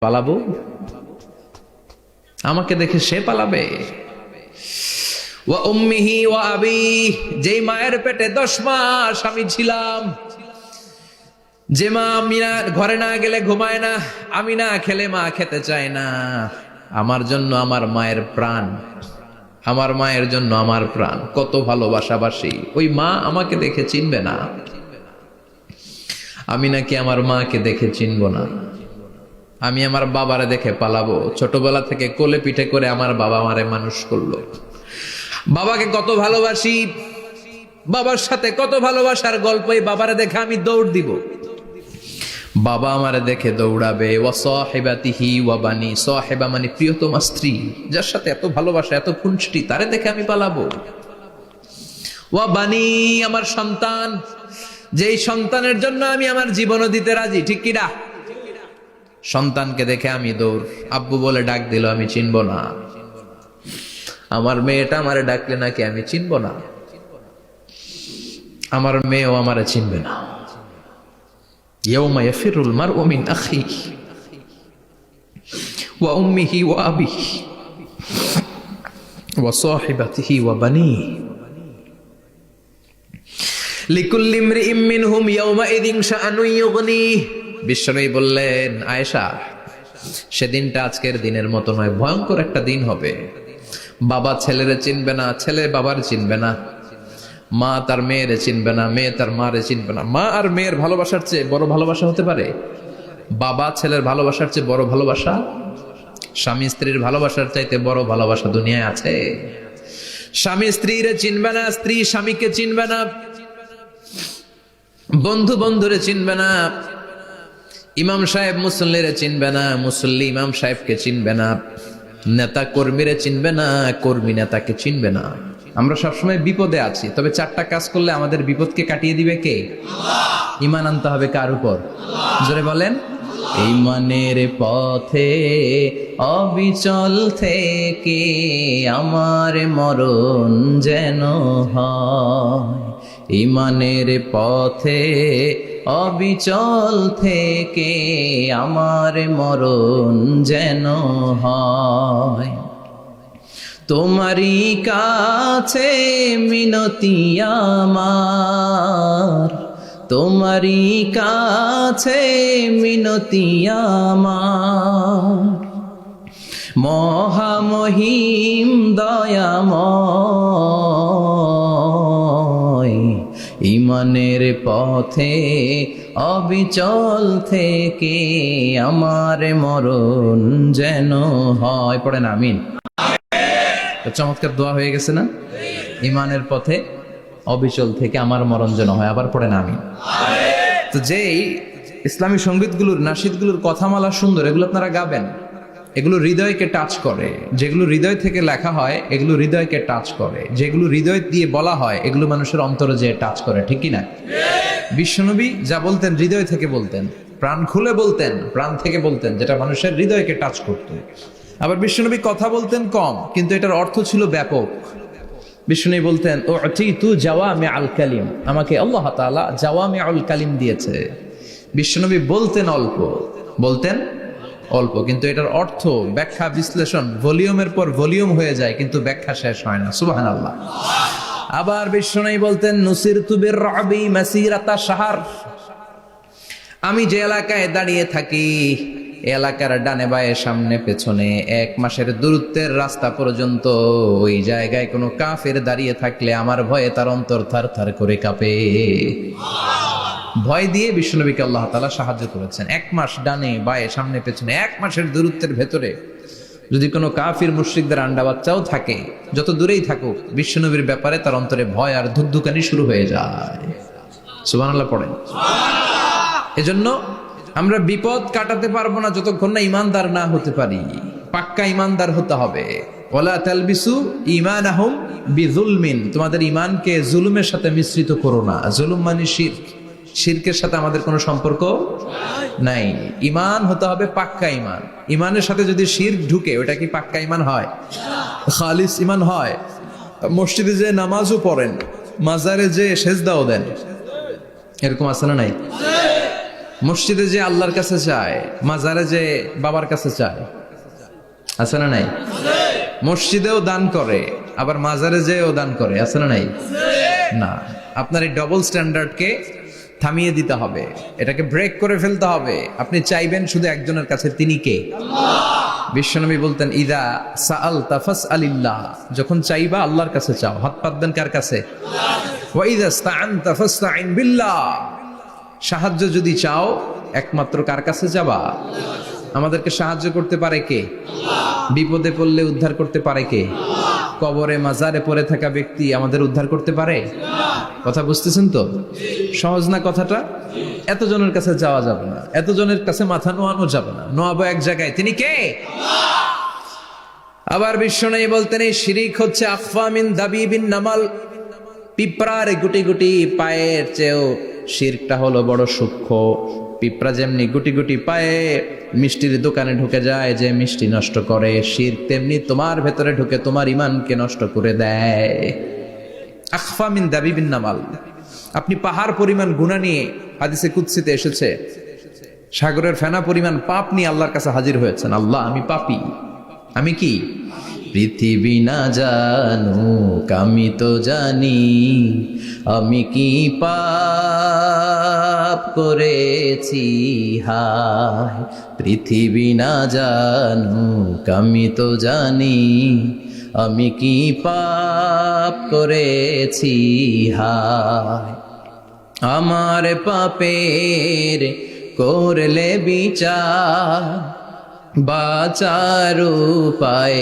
পালাবো, আমাকে দেখে সে পালাবে। ওয়া উম্মিহি ওয়া আবি, যেই মায়ের পেটে 10 মাস আমি ছিলাম, যে মা মিনা ঘরে না গেলে ঘুমায় না, আমি না খেলে মা খেতে চায় না, আমার জন্য আমার মায়ের প্রাণ, আমার মায়ের জন্য আমার প্রাণ, কত ভালোবাসাবাসী। ওই মা আমাকে দেখে চিনবে না, আমি নাকি আমার মাকে দেখে চিনব না। আমি আমার বাবারে দেখে পালাবো। ছোটবেলা থেকে কোলে পিঠে করে আমার বাবা আমারে মানুষ করলো। বাবাকে কত ভালোবাসি, বাবার সাথে কত ভালোবাসার গল্প, এই বাবারে দেখে আমি দৌড় দিব। বাবা আমারে দেখে দৌড়াবে। ওয়া সাহিবাতিহি ওয়া বানি, সাহিবা মানে প্রিয়তমা স্ত্রী, যার সাথে এত ভালোবাসা এত খুনসুটি, তারে দেখে আমি পালাবো। ওয়া বানি, আমার সন্তান, যেই সন্তানের জন্য আমি আমার জীবনও দিতে রাজি, ঠিক কিনা? সন্তানকে দেখে আমি দৌড়। আব্বু বলে ডাক দিল, আমি চিনব না। আমার মেয়েটা আমারে ডাকলে নাকি আমি চিনব না, আমার মেয়েও আমারে চিনবে না। ইয়াউমা ইয়াফিরুল মারউ মিন আখিহি ওয়া উম্মিহি ওয়া আবিহি ওয়া সাহিবাতিহি ওয়া বানিহি লিকুল্লি ইমরিইম মিনহুম ইয়াউমাইযিন শাআনুন ইউগনিহি। বিশ্বনবী বললেন, আয়েশা, সেদিনটা আজকের দিনের মতো নয়, ভয়ঙ্কর একটা দিন হবে। বাবা ছেলেরে চিনবে না, ছেলে বাবার চিনবে না, মা তার মেয়েরে চিনবে না, মেয়ে তার মারে চিনবে না। মা আর মেয়ের ভালোবাসার চেয়ে বড় ভালোবাসা হতে পারে? বাবা ছেলের ভালোবাসার চেয়ে বড় ভালোবাসা? স্বামী স্ত্রীর ভালোবাসার চাইতে বড় ভালোবাসা দুনিয়ায় আছে? স্বামী স্ত্রীরে চিনবে না, স্ত্রী স্বামীকে চিনবে না, বন্ধু বন্ধুরে চিনবে না, ইমাম সাহেব মুসল্লিরে চিনবে না, মুসল্লি ইমাম সাহেবকে চিনবে না, নেতা কর্মীরে চিনবে না, কর্মী নেতাকে চিনবে না। আমরা সবসময় বিপদে আছি, তবে 4টা কাজ করলে আমাদের বিপদকে কাটিয়ে দিবে কে? আল্লাহ। ঈমান আনতে হবে কার উপর? আল্লাহ। জোরে বলেন। ঈমানের পথে অবিচল থেকে আমার মরণ যেন হয়, ঈমানের পথে অবিচল থেকে আমার মরণ যেন হয়। তোমারই কাছে মিনতি আমার, তোমারই কাছে মিনতি আমার, মহামহিম দয়াময়, ঈমানের পথে অবিচল থেকে আমার মরণ যেন হয়। পড়েন আমিন। চমৎকার দোয়া হয়ে গেছে না? ঈমানের পথে অবিচল থেকে আমার মরণ যেন হয়। আবার পড়েন আমিন। তো যেই ইসলামী সঙ্গীতগুলোর, নাশিদগুলোর কথামালা সুন্দর, এগুলো আপনারা গাবেন, এগুলো হৃদয়কে টাচ করে। যেগুলো হৃদয় থেকে লেখা হয় এগুলো হৃদয়কে টাচ করে, যেগুলো হৃদয় দিয়ে বলা হয় এগুলো মানুষের অন্তরে যে টাচ করে, ঠিক কি না? বিশ্বনবী যা বলতেন হৃদয় থেকে বলতেন, প্রাণ খুলে বলতেন, প্রাণ থেকে বলতেন, যেটা মানুষের হৃদয়কে টাচ করত। আবার বিশ্বনবী কথা বলতেন কম, কিন্তু এটার অর্থ ছিল ব্যাপক। বিশ্বনবী বলতেন, ও তু জাওয়ামি আল কালিম, আমাকে আল্লাহ তাআলা জাওয়ামি আল কালিম দিয়েছে। বিশ্বনবী বলতেন অল্প, বলতেন অল্প, কিন্তু এটার অর্থ, ব্যাখ্যা, বিশ্লেষণ ভলিউমের পর ভলিউম হয়ে যায়, কিন্তু ব্যাখ্যা শেষ হয় না। সুবহানাল্লাহ। আবার বিশ্বনবী বলতেন, নুসিরতু বির-রা'বি মাসিরাতা শাহর, আমি যে এলাকায় দাঁড়িয়ে থাকি এলাকার ডানে বায়ে সামনে পেছনে 1 মাসের দূরত্বের রাস্তা পর্যন্ত ওই জায়গায় কোনো কাফের দাঁড়িয়ে থাকলে আমার ভয়ে তার অন্তর থার থার করে কাঁপে। ভয় দিয়ে বিশ্বনবীকে আল্লাহ তাআলা সাহায্য করেছেন। 1 মাস ডানে বায়ে সামনে পেছনে 1 মাসের দূরত্বের ভেতরে যদি কোনো কাফির মুশরিকদের আন্ডা বাচ্চাও থাকে, যত দূরেই থাকুক, বিশ্বনবীর ব্যাপারে তার অন্তরে ভয় আর ধুকধুকানি শুরু হয়ে যায়। সুবহানাল্লাহ পড়েন। এজন্য আমরা বিপদ কাটাতে পারবো না যতক্ষণ না ঈমানদার না হতে পারি। পাক্কা ঈমানদার হতে হবে। ওয়ালা তালবিসু ঈমানাহুম বিযুলমিন, তোমাদের ঈমানকে জুলুমের সাথে মিশ্রিত করো না। জুলুম মানে শিরক, শিরকের সাথে আমাদের কোনো সম্পর্ক নাই। ঈমান হতে হবে পাক্কা ঈমান। ঈমানের সাথে যদি শিরক ঢুকে, ওটা কি পাক্কা ঈমান হয়? খালিস ঈমান হয়? মসজিদে যে নামাজও পড়েন, মাজারে যে সেজদাও দেন, এরকম আছে না নাই? মসজিদে যে আল্লাহর কাছে চায়, মাজারে যে বাবার কাছে চায়, আছে না নাই? মসজিদেও দান করে, আবার মাজারে যেও দান করে, আছে না নাই? না, আপনার এই ডবল স্ট্যান্ডার্ডকে থামিয়ে দিতে হবে, এটাকে ব্রেক করে ফেলতে হবে। আপনি চাইবেন শুধু একজনের কাছে, তিনি কে? বিশ্বনবী বলতেন, ইদা সাআলতা ফাসআলিল্লাহ, যখন চাইবা আল্লাহর কাছে চাও। হাত পাতবেন কার কাছে? ওয়া ইদা ইসতাআনতা ফাসতাইন বিল্লাহ, সাহায্য যদি চাও একমাত্র কার কাছে যাবা? আমাদেরকে সাহায্য করতে পারে কে? বিপদে পড়লে উদ্ধার করতে পারে কে? কবরে মাজারে পড়ে থাকা ব্যক্তি আমাদের উদ্ধার করতে পারে? কথা বুঝতেছেন তো? সহজ না কথাটা? এতজনের কাছে যাওয়া যাবে না, এতজনের কাছে মাথা নোয়ানো যাবে না, নোয়াবো এক জায়গায়, তিনি কে? আবার বিশ্বনবী বলতেন, এই শিরিক হচ্ছে আখফা মিন দাবিবিন নামাল, পিঁপড়ার গুটি গুটি পায়ের চেয়েও শিরকটা হলো বড় সূক্ষ্ম। পিঁপড়া যেমনি গুটি গুটি পায়ে মিষ্টির দোকানে ঢুকে যায়, যে মিষ্টি নষ্ট করে, শিরক তেমনি তোমার ভেতরে ঢুকে তোমার ঈমানকে নষ্ট করে দেয়। আখফা মিন দাবিবিন নামাল। আপনি পাহাড় পরিমাণ গুনাহ নিয়ে, হাদিসে কুদসিতে এসেছে, সাগরের ফেনা পরিমাণ পাপ নিয়ে আল্লাহর কাছে হাজির হয়েছেন। আল্লাহ, আমি পাপী, আমি কি? পৃথিবী না জানুক আমি তো জানি, আমি কি পাপ করেছি হায়। পৃথিবী না জানুক আমি তো জানি, আমি কি পাপ করেছি হায়। আমার পাপের করলে বিচার, বাঁচার উপায়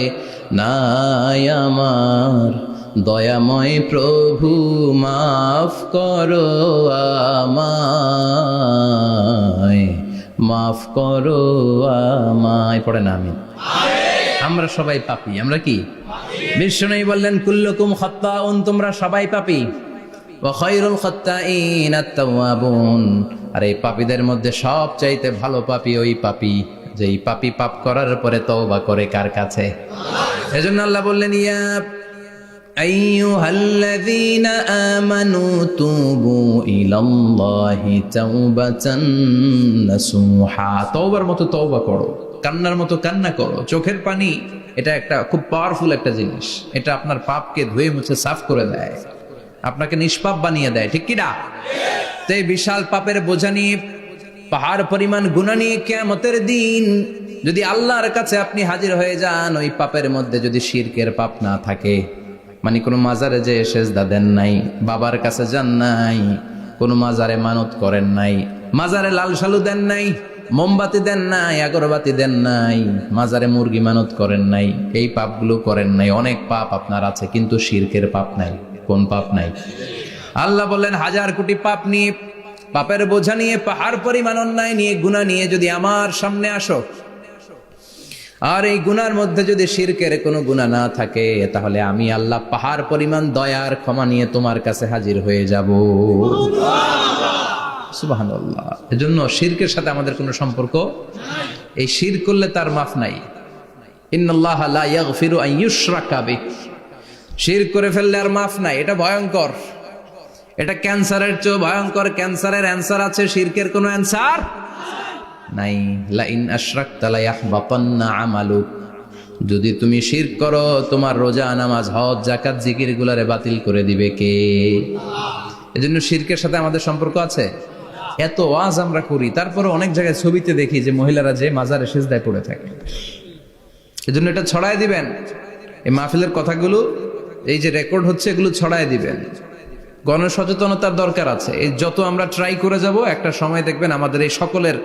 নাই আমার। দয়াময় প্রভু মাফ করো আমায়, মাফ করো আমায়। পড়ে না আমিন। আমরা সবাই পাপী, আমরা কি? বিশ্বনবী বললেন, কুল্লুকুম খাত্তাউন, তোমরা সবাই পাপী। ওয়া খায়রুল খাত্তাইন আত-তাওয়াবুন, আর এই পাপীদের মধ্যে সবচাইতে ভালো পাপী ওই পাপী যেই পাপী পাপ করার পরে তওবা করে কার কাছে? এজন্য আল্লাহ বললেন, ইয়া আইয়ুহাল্লাযীনা আমানু তুবু ইলাল্লাহি তাওবাতান নাসুহা, তওবার মতো তওবা করো, কান্নার মতো কান্না করো। চোখের পানি এটা একটা খুব পাওয়ারফুল একটা জিনিস, এটা আপনার পাপকে ধুয়ে মুছে সাফ করে দেয়, আপনাকে নিষ্পাপ বানিয়ে দেয়, ঠিক কি না? তো এই বিশাল পাপের বোঝা নিয়ে, পাহাড় পরিমাণ গুনাহ নিয়ে কিয়ামতের দিন যদি আল্লাহর কাছে আপনি হাজির হয়ে যান, ওই পাপের মধ্যে যদি শিরকের পাপ না থাকে, মানে কোনো মাজারে যে সেজদা দেন নাই, বাবার কাছে যান নাই, কোনো মাজারে মানত করেন নাই, মাজারে লাল শালু দেন নাই, মোমবাতি দেন নাই, আগরবাতি দেন নাই, মাজারে মুরগি মানত করেন নাই, এই পাপগুলো করেন নাই। অনেক পাপ আপনার আছে, কিন্তু শিরকের পাপ নাই। কোন পাপ নাই? আল্লাহ বললেন, হাজার কোটি পাপ নিয়ে, পাপের বোঝা নিয়ে, পাহাড় পরিমাণ অন্যায় নিয়ে, গুনাহ নিয়ে যদি আমার সামনে আসো, আর এই গুনার মধ্যে যদি শিরকের কোনো গুনাহ না থাকে, তাহলে আমি আল্লাহ পাহাড় পরিমাণ দয়ার ক্ষমা নিয়ে তোমার কাছে হাজির হয়ে যাব। সুবহানাল্লাহ। এজন্য শিরকের সাথে আমাদের কোনো সম্পর্ক, এই শিরক করলে তার মাফ নাই। ইন্নাল্লাহা লা ইয়াগফিরু আন ইউশরাকা বিহি, শিরক করে ফেললে আর মাফ নাই। এটা ভয়ঙ্কর, এটা ক্যান্সারের চেয়ে ভয়ঙ্কর। ক্যান্সারের অ্যান্সার আছে, শিরকের কোনো অ্যান্সার নাই। লা ইন আশরাকতা লা ইয়াহবাতান্না আমালুক, যদি তুমি শিরক করো, তোমার রোজা, নামাজ, হজ, যাকাত, জিকির গুলারে বাতিল করে দিবে কে? এজন্য শিরকের সাথে আমাদের সম্পর্ক আছে। এত ওয়াজ আমরা করি, তারপরে অনেক জায়গায় ছবিতে দেখি যে মহিলারা যে মাজারে সিজদায় পড়ে থাকে। এজন্য এটা ছড়ায় দিবেন, এই মাহফিলের কথাগুলো, এই যে রেকর্ড হচ্ছে, এগুলো ছড়ায় দিবেন। গণসচেতনতার দরকার আছে। এই যত আমরা ট্রাই করে যাব, একটা সময় দেখবেন আমাদের এই সকলের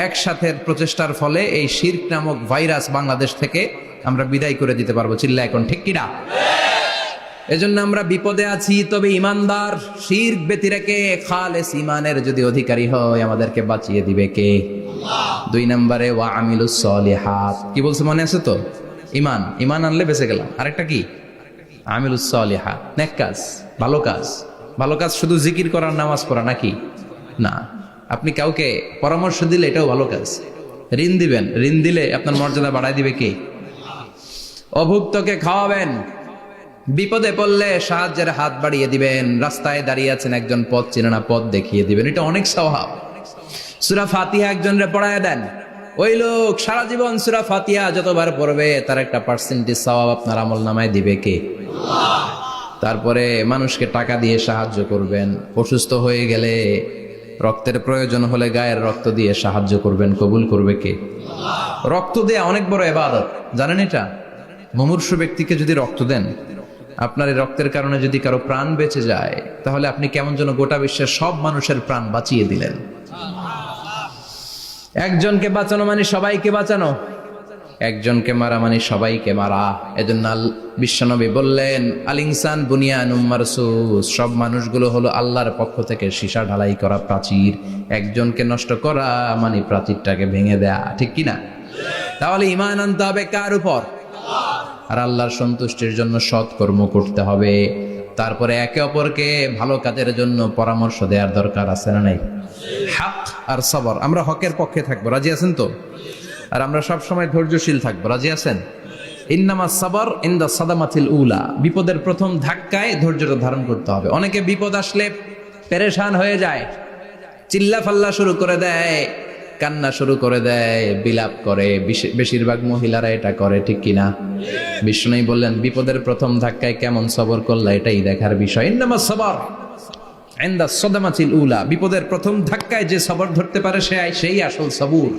একসাথে প্রচেষ্টার ফলে এই শিরক নামক ভাইরাস বাংলাদেশ থেকে আমরা বিদায় করে দিতে পারবো। চিল্লা এখন, ঠিক কিনা? এজন্য আমরা বিপদে আছি, তবে ইমানদার, শিরক ব্যতি রেখে খালেস ইমানের যদি অধিকারী হয়, আমাদেরকে বাঁচিয়ে দিবে কে? দুই নম্বরে ওয়া আমিলুস সলিহাত, কি বলছে মনে আছে তো? ইমান, ইমান আনলে বেঁচে গেলাম। আরেকটা কি? আমিলুস সলিহাত, নেক কাজ, ভালো কাজ। ভালো কাজ শুধু জিকির করার, নামাজ পড়া নাকি? না। আপনি কাউকে পরামর্শ দিলে এটাও ভালো কাজ। ঋণ দিবেন, ঋণ দিলে আপনার মর্যাদা বাড়ায় দিবে কে? অভুক্তকে খাওয়াবেন, বিপদে পড়লে সাহায্যের হাত বাড়িয়ে দিবেন, রাস্তায় দাঁড়িয়ে আছেন একজন, পথ চেনে না, পথ দেখিয়ে দিবেন, এটা অনেক সওয়াব। সূরা ফাতিহা একজনরে পড়ায় দেন, ওই লোক সারা জীবন সূরা ফাতিহা যতবার পড়বে তার একটা পার্সেন্টেজ সওয়াব আপনার আমলনামায় দিবে কে? আল্লাহ। তারপরে মানুষকে টাকা দিয়ে সাহায্য করবেন, অসুস্থ হয়ে গেলে রক্তের প্রয়োজন হলে গায়ের রক্ত দিয়ে সাহায্য করবেন, কবুল করবে কে? আল্লাহ। রক্ত দেয়া অনেক বড় ইবাদত, জানেন এটা? মুমূর্ষু ব্যক্তিকে যদি রক্ত দেন, আপনার এই রক্তের কারণে যদি কারো প্রাণ বেঁচে যায়, তাহলে আপনি কেমন যেন গোটা বিশ্বের সব মানুষের প্রাণ বাঁচিয়ে দিলেন। একজনকে বাঁচানো মানে সবাইকে বাঁচানো, একজনকে মারা মানে সবাইকে মারা। এজন্য বিশ্বনবী বললেন, আল ইনসান বুনিয়ানুম মারসুস, সব মানুষগুলো হলো আল্লাহর পক্ষ থেকে সীসা ঢালাই করা প্রাচীর। একজনকে নষ্ট করা মানে প্রাচীরটাকে ভেঙে দেয়া, ঠিক কিনা? তাহলে ঈমান আনতে হবে কার উপর? আর আল্লাহর সন্তুষ্টির জন্য সৎ কর্ম করতে হবে। তারপরে একে অপরকে ভালো কাজের জন্য পরামর্শ দেওয়ার দরকার আছে না নাই? হক আর সবর, আমরা হকের পক্ষে থাকবো, রাজি আছেন তো? আর আমরা সব সময় ধৈর্যশীল থাকবো, রাজি আছেন? ইন্নামা সাবর ইনদা সাদামাতিল উলা, বিপদের প্রথম ধাক্কায় ধৈর্যটা ধারণ করতে হবে। অনেকে বিপদ আসলে পেরেশান হয়ে যায়, চিল্লা ফাল্লা শুরু করে দেয়, কান্না শুরু করে দেয়, বিলাপ করে। বেশিরভাগ মহিলারা এটা করে, ঠিক কিনা? বিষ্ণু বললেন, বিপদের প্রথম ধাক্কায় কেমন সবর করলা এটাই দেখার বিষয়। ইন্নামা সাবর ইনদা সাদামাতিল উলা, বিপদের প্রথম ধাক্কায় যে সবর ধরতে পারে সেই আসল সবুর,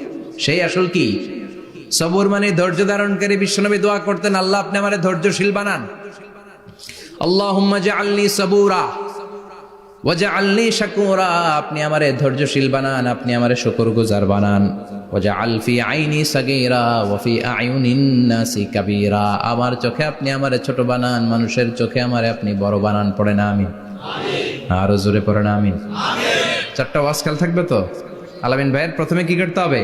সেই আসল কি সবুর মানে ধৈর্য ধারণকারী। বিশ্বনবী দোয়া করতেন, আল্লাহ আপনি আমারে ধৈর্যশীল বানান, আল্লাহুম্মা জাআলনি সাবুরা ওয়াজআলনি শাকুরা, আপনি আমারে ধৈর্যশীল বানান, আপনি আমারে শুকরগুজার বানান। ওয়াজআল ফি আইনি সাগীরা ওয়া ফি আয়ুনিন নাসি কাবীরা, আমার চোখে আপনি আমারে ছোট বানান, মানুষের চোখে আমারে আপনি বড় বানান। পড়েন আমিন। আরো জোরে পড়েন আমিন। চারটা ওয়াজ কাল থাকবে তো। আলামিন ভাইয়ের প্রথমে কি করতে হবে?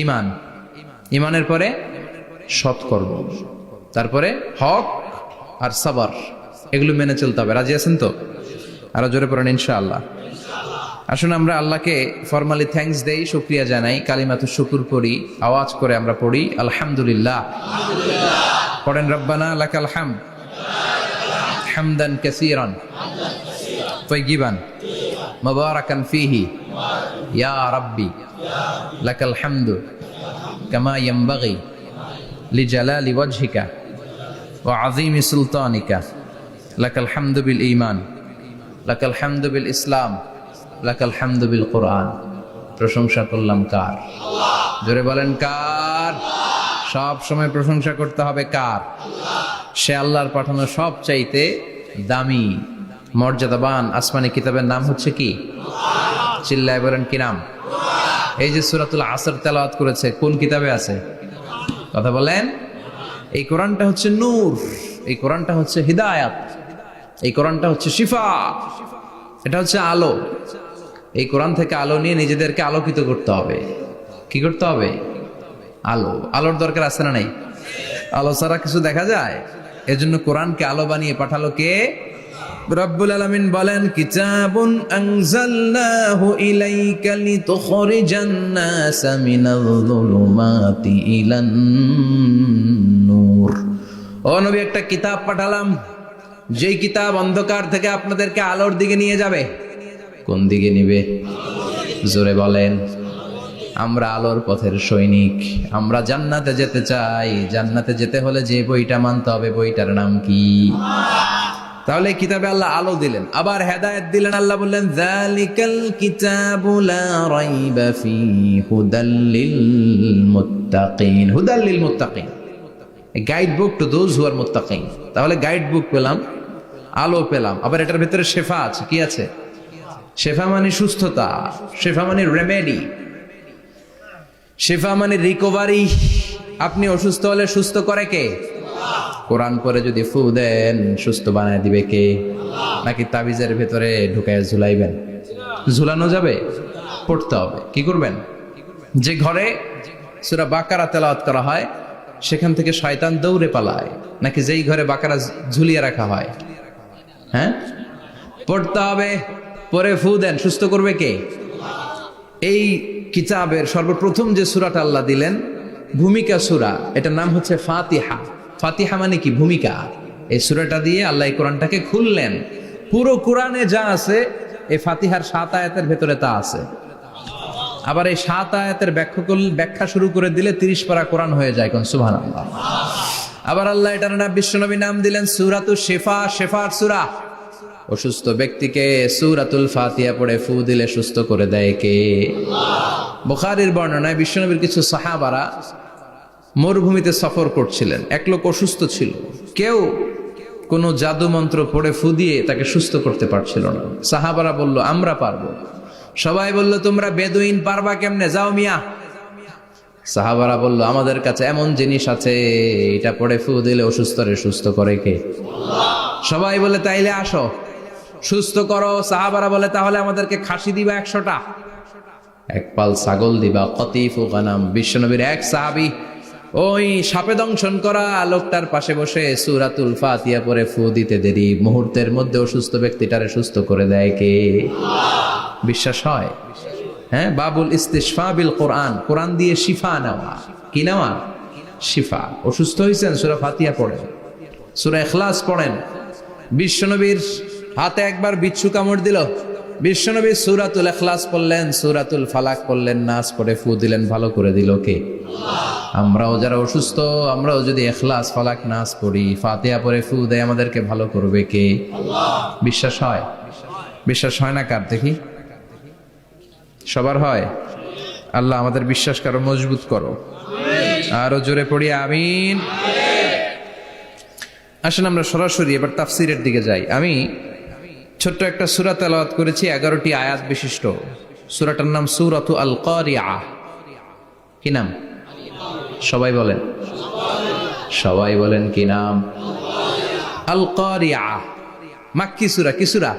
ঈমান, ঈমানের পরে সৎকর্ম, তারপরে হক আর সবর, এগুলো মেনে চলতে হবে। রাজি আছেন তো? আরো জোরে পড়েন ইনশাআল্লাহ। আসুন আমরা আল্লাহকে ফরমালি থ্যাঙ্কস দেই, শুকরিয়া জানাই, কালিমাতুশ শুকুর পড়ি, আওয়াজ করে আমরা পড়ি আলহামদুলিল্লাহ। পড়েন রব্বানা লাকাল হামদ হামদান কাসীরান তাইয়িবান মুবারাকান ফীহি ইয়া রাব্বি লাকাল হামদু কামা ইয়ানবাগি লিজালালি ওয়াজহিকা ওয়া আযীমি সুলতানিকা লাকাল হামদু বিল ঈমান লাকাল হামদু বিল ইসলাম লাকাল হামদু বিল কুরআন। প্রশংসা করলাম কার? আল্লাহ। জোরে বলেন কার? সব সময় প্রশংসা করতে হবে কার? আল্লাহ। সে আল্লাহর পাঠানো সব চাইতে দামি মর্যাদাবান আসমানি কিতাবের নাম হচ্ছে কি? কুরআন। চিল্লায় বলেন কি নাম? কুরআন। এই যে সূরাতুল আসর তেলাওয়াত করেছে, কোন কিতাবে আছে? কথা বলেন। এই কোরআনটা হচ্ছে নূর, এই কোরআনটা হচ্ছে হিদায়াত, এই কোরআনটা হচ্ছে শিফা, এটা হচ্ছে আলো। এই কোরআন থেকে আলো নিয়ে নিজেদেরকে আলোকিত করতে হবে। কি করতে হবে? আলো। আলোর দরকার আছে না নাই? আলো ছাড়া কিছু দেখা যায়? এজন্য কোরআনকে আলো বানিয়ে পাঠালো কে? রব্বুল আলামিন বলেন, কিতাবুন আনজালনাহু ইলাইকা লিতুখরিজান নাসা মিনাল যুলুমাতি ইলান নূর। ও নবী, একটা কিতাব পাঠালাম, যেই কিতাব অন্ধকার থেকে আপনাদেরকে আলোর দিকে নিয়ে যাবে। কোন দিকে নিবে? জোরে বলেন। আমরা আলোর পথের সৈনিক, আমরা জান্নাতে যেতে চাই। জান্নাতে যেতে হলে যে বইটা মানতে হবে, বইটার নাম কি? তাহলে কিতাবে আল্লাহ আলো দিলেন, আবার হেদায়েত দিলেন। আল্লাহ বললেন, যালিকাল কিতাবু লা রাইবা ফীহি হুদাল লিল মুত্তাকিন। হুদাল লিল মুত্তাকিন, a guide book to those who are muttaqin। তাহলে গাইড বুক পেলাম, আলো পেলাম, আবার এটার ভিতরে শেফা আছে। কি আছে? শেফা মানে সুস্থতা, শেফা মানে রেমেডি, শেফা মানে রিকভারি। আপনি অসুস্থ হলে সুস্থ করে কে? কোরআন পরে যদি ফু দেন, সুস্থ বানায় দিবে কে? নাকি তাবিজের ভেতরে ঢুকায় ঝুলাইবেন? ঝুলানো যাবে? পড়তে হবে। কি করবেন? যে ঘরে সূরা বাকারা তেলাওয়াত করা হয় সেখান থেকে শয়তান দৌড়ে পালায়, নাকি যেই ঘরে বাকারা ঝুলিয়ে রাখা হয়? হ্যাঁ, পড়তে হবে। পরে ফু দেন, সুস্থ করবে কে? এই কিতাবের সর্বপ্রথম যে সূরাটা আল্লাহ দিলেন, ভূমিকা সূরা, এটার নাম হচ্ছে ফাতিহা। ফাতিহা মানে কি? ভূমিকা। এই সূরাটা দিয়ে আল্লাহ এই কোরআনটাকে খুললেন। পুরো কোরআনে যা আছে এই ফাতিহার 7 আয়াতের ভেতরে তা আছে। আবার এই 7 আয়াতের ব্যাখ্যা শুরু করে দিলে 30 পারা কোরআন হয়ে যায়, কোন সুবহানাল্লাহ। আবার আল্লাহ এটার নাম বিশ্বনবী নাম দিলেন সূরাতুশ শিফা, শিফার সূরা। অসুস্থ ব্যক্তিকে সূরাতুল ফাতিহা পড়ে ফু দিলে সুস্থ করে দেয় কে? বুখারীর বর্ণনায় বিশ্বনবীর কিছু সাহাবারা মরুভূমিতে সফর করছিলেন, এক লোক অসুস্থ ছিল, কেউ কোনো জাদু মন্ত্র পড়ে ফু দিয়ে তাকে সুস্থ করতে পারছিল না। সাহাবারা বলল আমরা পারবো, সবাই বলল তোমরা বেদুইন পারবা কেমনে, যাও মিয়া। সাহাবারা বলল আমাদের কাছে এমন জিনিস আছে, এটা পড়ে ফু দিলে অসুস্থরে সুস্থ করে কে? সবাই বলে তাইলে আসো সুস্থ করো। সাহাবারা বলে তাহলে আমাদেরকে খাসি দিবা 100টা, এক পাল ছাগল দিবা, কতিফু গানাম। বিশ্বনবীর এক সাহাবী ওই সাপে দংশন করা লোকটার পাশে বসে সূরাতুল ফাতিহা পড়ে ফু দিতে দেরি মুহূর্তের মধ্যে অসুস্থ ব্যক্তিটারে সুস্থ করে দেয় কে? বিশ্বাস হয়? হ্যাঁ, বাবুল ইস্তিশফা বিল কোরআন, কোরআন দিয়ে শিফা নেওয়া। কি নেওয়া? শিফা। অসুস্থ হয়েছেন, সূরা ফাতিহা পড়েন, সূরা ইখলাস পড়েন। বিশ্বনবীর হাতে একবার বিচ্ছু কামড় দিল, বিশ্বনবী সূরাতুল ইখলাস পড়লেন, সূরাতুল ফালাক পড়লেন, নাস পড়ে ফু দিলেন, ভালো করে দিল কে? আমরাও যারা অসুস্থ, আমরাও যদি ইখলাস ফালাক নাস পড়ি, ফাতিহা পড়ে ফু দেয়, আমাদেরকে ভালো করবে কে? বিশ্বাস হয়? বিশ্বাস হয় না কার? দেখি সবার হয়? আল্লাহ আমাদের বিশ্বাস কারো মজবুত করো, আরো জোরে পড়ি আমিন। আসেন আমরা সরাসরি এবার তাফসিরের দিকে যাই। আমি ছোট্ট একটা সূরা তেলাওয়াত করেছি, 11টি আয়াত বিশিষ্ট। সূরাটার নাম সূরাতু আল কারিআ। কি নাম? সবাই বলেন, সবাই বলেন কি নাম? আল কারিআ। মাক্কি সূরা। কি সূরা?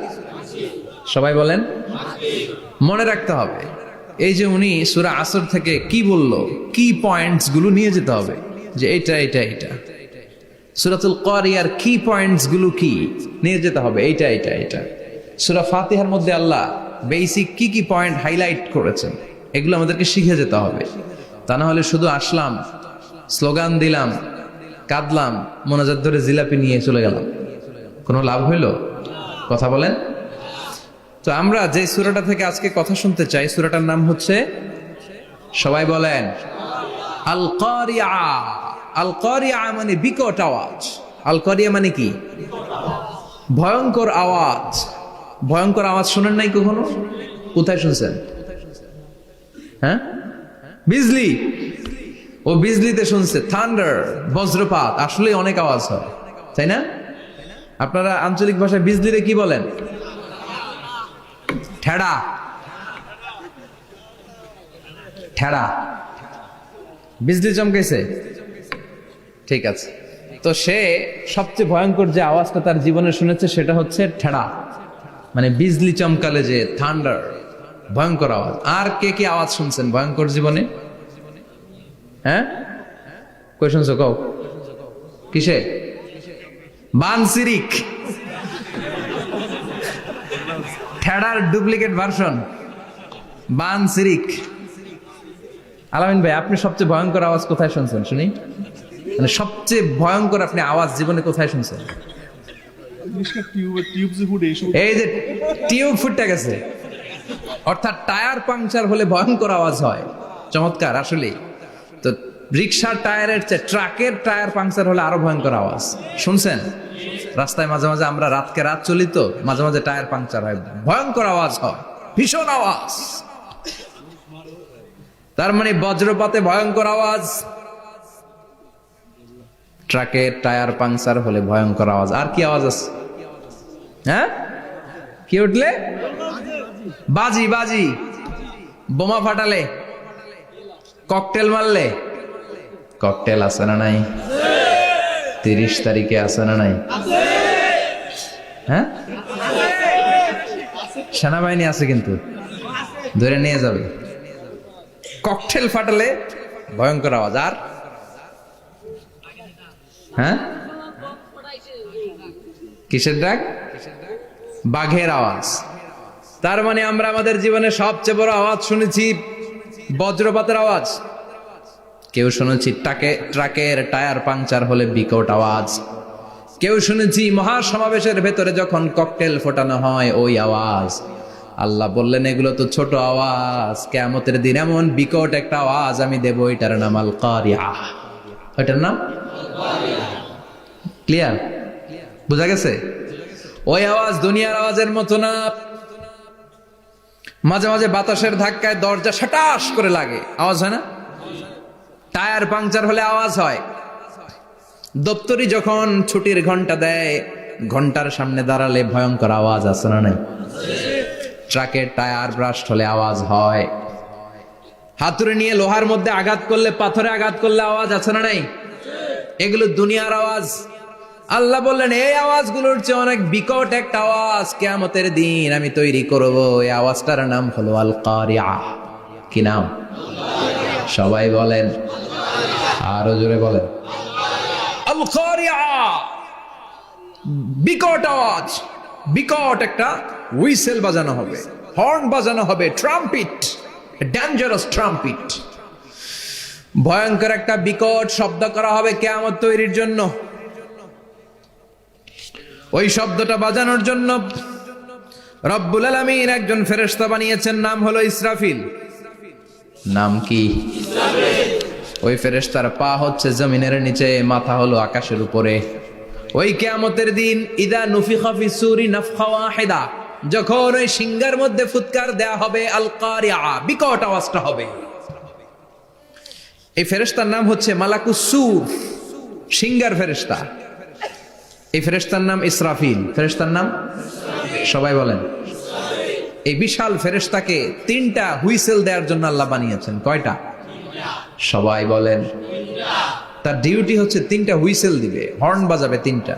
সবাই বলেন। মনে রাখতে হবে, এই যে উনি সূরা আসর থেকে কি বলল, কি পয়েন্টস গুলো নিয়ে যেতে হবে, যে এটা এটা এটা। সূরাতুল কারিয়ার কি পয়েন্টস গুলো কি নিয়ে যেতে হবে, এইটা এটা এটা। সূরা ফাতিহার মধ্যে আল্লাহ বেসিক কি কি পয়েন্ট হাইলাইট করেছেন, এগুলো আমাদেরকে শিখে যেতে হবে। তা না হলে শুধু আসলাম, স্লোগান দিলাম, কাঁদলাম, মোনাজাত ধরে জিলাপি নিয়ে চলে গেলাম, কোনো লাভ হইল? কথা বলেন। তো আমরা যে সূরাটা থেকে আজকে কথা শুনতে চাই, সূরাটার নাম হচ্ছে, সবাই বলেন, আল কারিআ। আল কারিআ মানে বিকট আওয়াজ। আল কারিআ মানে কি? ভয়ঙ্কর আওয়াজ। ভয়ঙ্কর আওয়াজ শুনেন নাই কখনো? কোথায় শুনছেন? হ্যাঁ, বিজলি। ও বিজলিতে শুনছে, থান্ডার, বজ্রপাত। আসলে অনেক আওয়াজ হয়, তাই না? আপনারা আঞ্চলিক ভাষায় বিজলিরে কি বলেন? ঠেড়া। ঠেড়া। বিজলি চমকেছে, ঠিক আছে। তো সে সবচেয়ে ভয়ঙ্কর যে আওয়াজটা তার জীবনে শুনেছে সেটা হচ্ছে ঠেড়া, মানে বিজলি চমকালে যে থান্ডার, ভয়ঙ্কর আওয়াজ। আর কে কি আওয়াজ শুনছেন ভয়ঙ্কর জীবনে? হ্যাঁ, কই শুনছো? কও কিসে? বানসিরিক, ঠেড়ার ডুপ্লিকেট ভার্সন বানসিরিক। আলামিন ভাই, আপনি সবচেয়ে ভয়ঙ্কর আওয়াজ কোথায় শুনছেন শুনি? মানে সবচেয়ে ভয়ঙ্কর আপনি আওয়াজ জীবনে কোথায় শুনছেন? এই যে টিউব ফুটে গেছে, অর্থাৎ টায়ার পাংচার হলে ভয়ঙ্কর আওয়াজ হয়। চমৎকার। আসলে তো রিক্সার টায়ারের চেয়ে ট্রাকের টায়ার পাংচার হলে আরো ভয়ঙ্কর আওয়াজ। শুনছেন? রাস্তায় মাঝে মাঝে আমরা রাতকে রাত চলি, তো মাঝে মাঝে টায়ার পাংচার হয়, ভয়ঙ্কর আওয়াজ হয়, ভীষণ আওয়াজ। তার মানে বজ্রপাতে ভয়ঙ্কর আওয়াজ, ট্রাকের টায়ার পাংচার হলে ভয়ঙ্কর আওয়াজ। আর কি আওয়াজ আছে? হ্যাঁ, কি উঠলে? বাজি। বাজি, বোমা ফাটালে, ককটেল মারলে। ককটেল আছে না নাই? 30 তারিখে আছে না নাই? হ্যাঁ, সেনাবাহিনী আছে কিন্তু ধরে নিয়ে যাবে। ককটেল ফাটালে ভয়ঙ্কর আওয়াজ। আর হ্যাঁ, কিসের ডাক? বাঘের আওয়াজ। তার মানে আমরা আমাদের জীবনে সবচেয়ে বড় আওয়াজ শুনেছি বজ্রপাতের আওয়াজ। কেউ শুনেছি ট্রাকের টায়ার পাংচার হলে বিকট আওয়াজ। কেউ শুনেছি মহাসমাবেশের ভেতরে যখন ককটেল ফোটানো হয় ওই আওয়াজ। আল্লাহ বললেন এগুলো তো ছোট আওয়াজ, কিয়ামতের দিন এমন বিকট একটা আওয়াজ আমি দেব, এটার নাম আল কারিআহ। এটার নাম ক্লিয়ার, বুঝা গেছে? ওই আওয়াজ দুনিয়ার আওয়াজের মতো না। মাঝে মাঝে বাতাসের ধাক্কায় দরজা সাটাস করে লাগে, আওয়াজ হয় না? টায়ার পাংচার হলে আওয়াজ হয়। দপ্তরি যখন ছুটির ঘন্টা দেয়, ঘন্টার সামনে দাঁড়ালে ভয়ঙ্কর আওয়াজ আছে না নাই? ট্রাকের টায়ার ব্রাস্ট হলে আওয়াজ হয়। হাতুড়ি নিয়ে লোহার মধ্যে আঘাত করলে, পাথরে আঘাত করলে আওয়াজ আছে না নাই? এগুলো দুনিয়ার আওয়াজ। আল্লাহ বললেন এই আওয়াজগুলোর চেয়ে অনেক বিকট একটা আওয়াজ কিয়ামতের দিন আমি তৈরি করব। এই আওয়াজটার নাম হলো আল কারিআহ। কি নাম? সবাই বলেন, আরো জোরে বলেন, আল কারিআহ। বিকট আওয়াজ, বিকট একটা হুইসেল বাজানো হবে, হর্ন বাজানো হবে, ট্রাম্পিট, ডেঞ্জারাস ট্রাম্পিট। ভয়ঙ্কর একটা বিকট শব্দ করা হবে কিয়ামত তৈরির জন্য। ওই শব্দটা বাজানোর জন্য রব্বুল আলামিন একজন ফেরেশতা বানিয়েছেন, নাম হলো ইসরাফিল। নাম কি? ওই ফেরেশতার পা হচ্ছে জমিনের নিচে, মাথা হলো আকাশের উপরে। ওই কিয়ামতের দিন ইদা নুফিখা ফিস সূরি নাফখা ওয়াহিদা, যখন ওই সিংহার মধ্যে ফুৎকার দেয়া হবে, আল কারিআহ, বিকট আওয়াজটা হবে। এই ফেরেশতার নাম হচ্ছে মালাকুস সূর, সিংহার ফেরেশতা। এই ফেরেশতার নাম ইসরাফিল। ফেরেশতার নাম সবাই বলেন। এই বিশাল ফেরেশতাকে তিনটা হুইসেল দেওয়ার জন্য আল্লাহ বানিয়েছেন। কয়টা? সবাই বলেন। তার ডিউটি হচ্ছে তিনটা হুইসেল দিবে, হর্ন বাজাবে তিনটা।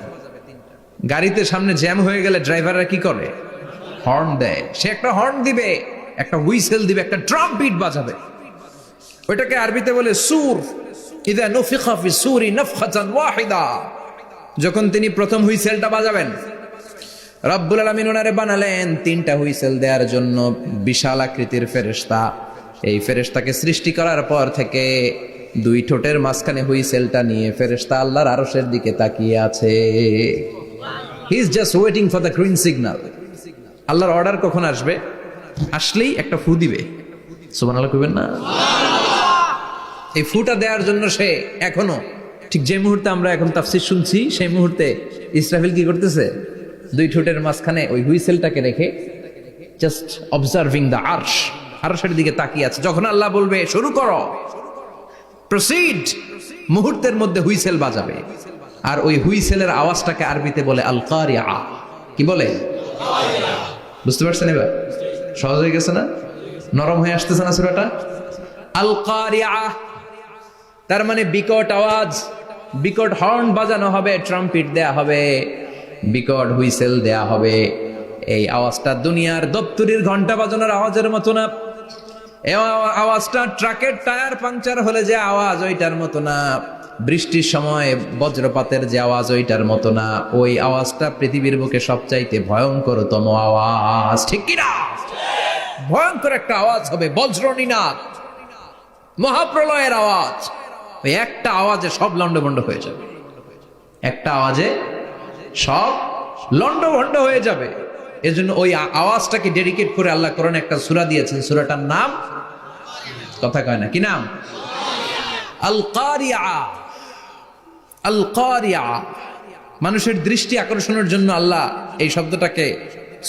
গাড়িতে সামনে জ্যাম হয়ে গেলে ড্রাইভাররা কি করে? হর্ন দেয়। সে একটা হর্ন দিবে, একটা হুইসেল দিবে, একটা ট্রাম্পিট বাজাবে। ওইটাকে আরবিতে বলে সুর। ইদা নুফিখা ফিস সূরি নাফখাতান ওয়াহিদা, যখন তিনি প্রথম হুইসেলটা বাজাবেন, রব্বুল আলামিন ওনারে বানালেন তিনটা হুইসেল দেওয়ার জন্য, বিশাল আকৃতির ফেরেশতা। এই ফেরেশতাকে সৃষ্টি করার পর থেকে দুই ঠোঁটের মাঝখানে হুইসেলটা নিয়ে ফেরেশতা আল্লাহর আরশের দিকে তাকিয়ে আছে। He is just waiting for the green signal. আল্লাহর অর্ডার কখন আসবে, আসলেই একটা ফু দিবে। সুবহানাল্লাহ কইবেন না? এই ফুটা দেওয়ার জন্য সে এখনো, ঠিক যে মুহূর্তে আমরা এখন তাফসীর শুনছি, সেই মুহূর্তে ইসরাফিল কি করতেছে? দুই ঠোঁটের মাঝখানে ওই হুইসেলটাকে রেখে জাস্ট অবজার্ভিং দ্য আরশ, আরশের দিকে তাকিয়ে আছে। যখন আল্লাহ বলবে শুরু করো, প্রসিড, মুহূর্তের মধ্যে হুইসেল বাজাবে। আর ওই হুইসেলের আওয়াজটাকে আরবিতে বলে আল কারিআহ। কি বলে? বুঝতে পারছেন এবার? সহজ হয়ে গেছে না? নরম হয়ে আসতেছে না সূরাটা? আল কারিআহ তার মানে বিকট আওয়াজ, বিকট হর্ন বাজানো হবে, ট্রাম্পিট দেয়া হবে, বিকট হুইসেল দেয়া হবে। এই আওয়াজটা দুনিয়ার দপ্তরির ঘন্টা বাজানোর আওয়াজের মতো না। এই আওয়াজটা ট্রাকের টায়ার পাংচার হলে যে আওয়াজ, ওইটার মতো না। বৃষ্টির সময় বজ্রপাতের যে আওয়াজ, ওইটার মতো না। ওই আওয়াজটা পৃথিবীর বুকে সবচাইতে ভয়ঙ্করতম আওয়াজ। ঠিক কিনা? ভয়ঙ্কর একটা আওয়াজ হবে, বজ্রনিনাদ, মহাপ্রলয়ের আওয়াজ। ওই একটা আওয়াজে সব লন্ডভন্ড হয়ে যাবে, একটা আওয়াজে সব লন্ডভন্ড হয়ে যাবে। এজন্য ওই আওয়াজটাকে ডেডিকেট করে আল্লাহ কোরআনে একটা সূরা দিয়েছেন। সূরাটার নাম, কথা কয় না, কি নাম? আল কারিআহ। আল কারিআহ, মানুষের দৃষ্টি আকর্ষণের জন্য আল্লাহ এই শব্দটাকে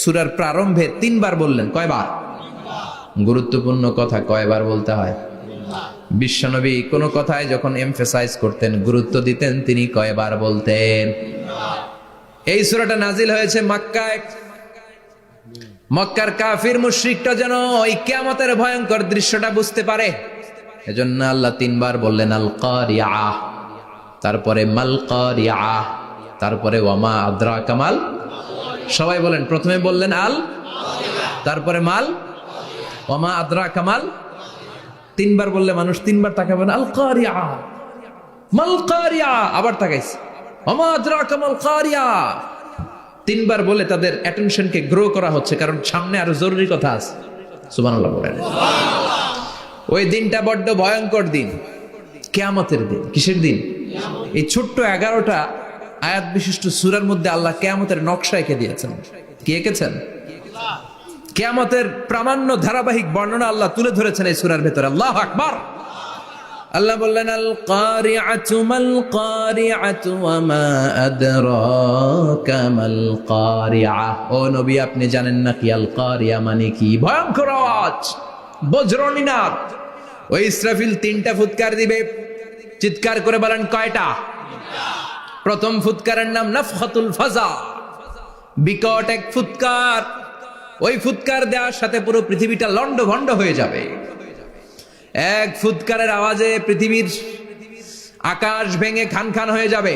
সূরার প্রারম্ভে 3 বার বললেন। কয়বার? গুরুত্বপূর্ণ কথা কয়বার বলতে হয়? বিশ্বনবী কোন কথায় যখন এমফেসাইজ করতেন, গুরুত্ব দিতেন, তিনি কয়বার বলতেন? এই সূরাটা নাজিল হয়েছে মক্কায়। মক্কার কাফির মুশরিকরা যেন ওই কিয়ামতের ভয়ঙ্কর দৃশ্যটা বুঝতে পারে, এজন্য আল্লাহ 3 বার বললেন আল কারিআহ, তারপরে মাল কারিআহ, তারপরে ওয়ামা আদরাকা মাল। সবাই বলেন, প্রথমে বললেন আল, তারপরে মাল, ওয়ামা আদরাকা মাল। 3 বার বললে মানুষ 3 বার তাকাবে না। আল কারিআহ, মাল কারিআহ, আবার তাকাইছে, ওয়ামা আদরাকা মাল কারিআহ। 3 বার বলে তাদের অ্যাটেনশনকে গ্রো করা হচ্ছে, কারণ সামনে আরো জরুরি কথা আছে। সুবহানাল্লাহ বলেন। ওই দিনটা বড্ড ভয়ঙ্কর দিন, কিয়ামতের দিন। কিসের দিন? এই ছোট্ট 11টা আয়াত বিশিষ্ট সূরার মধ্যে আল্লাহ কিয়ামতের নকশা এঁকে দিয়েছেন। কি এঁকেছেন? কিয়ামতের প্রামাণ্য ধারাবাহিক বর্ণনা আল্লাহ তুলে ধরেছেন এই সূরার ভেতরে। আল্লাহু আকবার। আল্লাহ বললেন আল কারিআতু মাল কারিআতু ওয়া মা আদরাকা মাল কারিআ। ও নবী, আপনি জানেন না কি আল কারিআ মানে কি? ভয়ঙ্কর আওয়াজ, বজ্রনিনাদ। ওই ইসরাফিল 3টা ফুৎকার দিবে। চিৎকার করে বলেন কয়টা? প্রথম ফুৎকারের নাম নাফখাতুল ফাজা, বিকট এক ফুৎকার। ওই ফুৎকার দেওয়ার সাথে পুরো পৃথিবীটা লন্ডভন্ড হয়ে যাবে। এক ফুৎকারের আওয়াজে পৃথিবীর আকাশ ভেঙে খান খান হয়ে যাবে,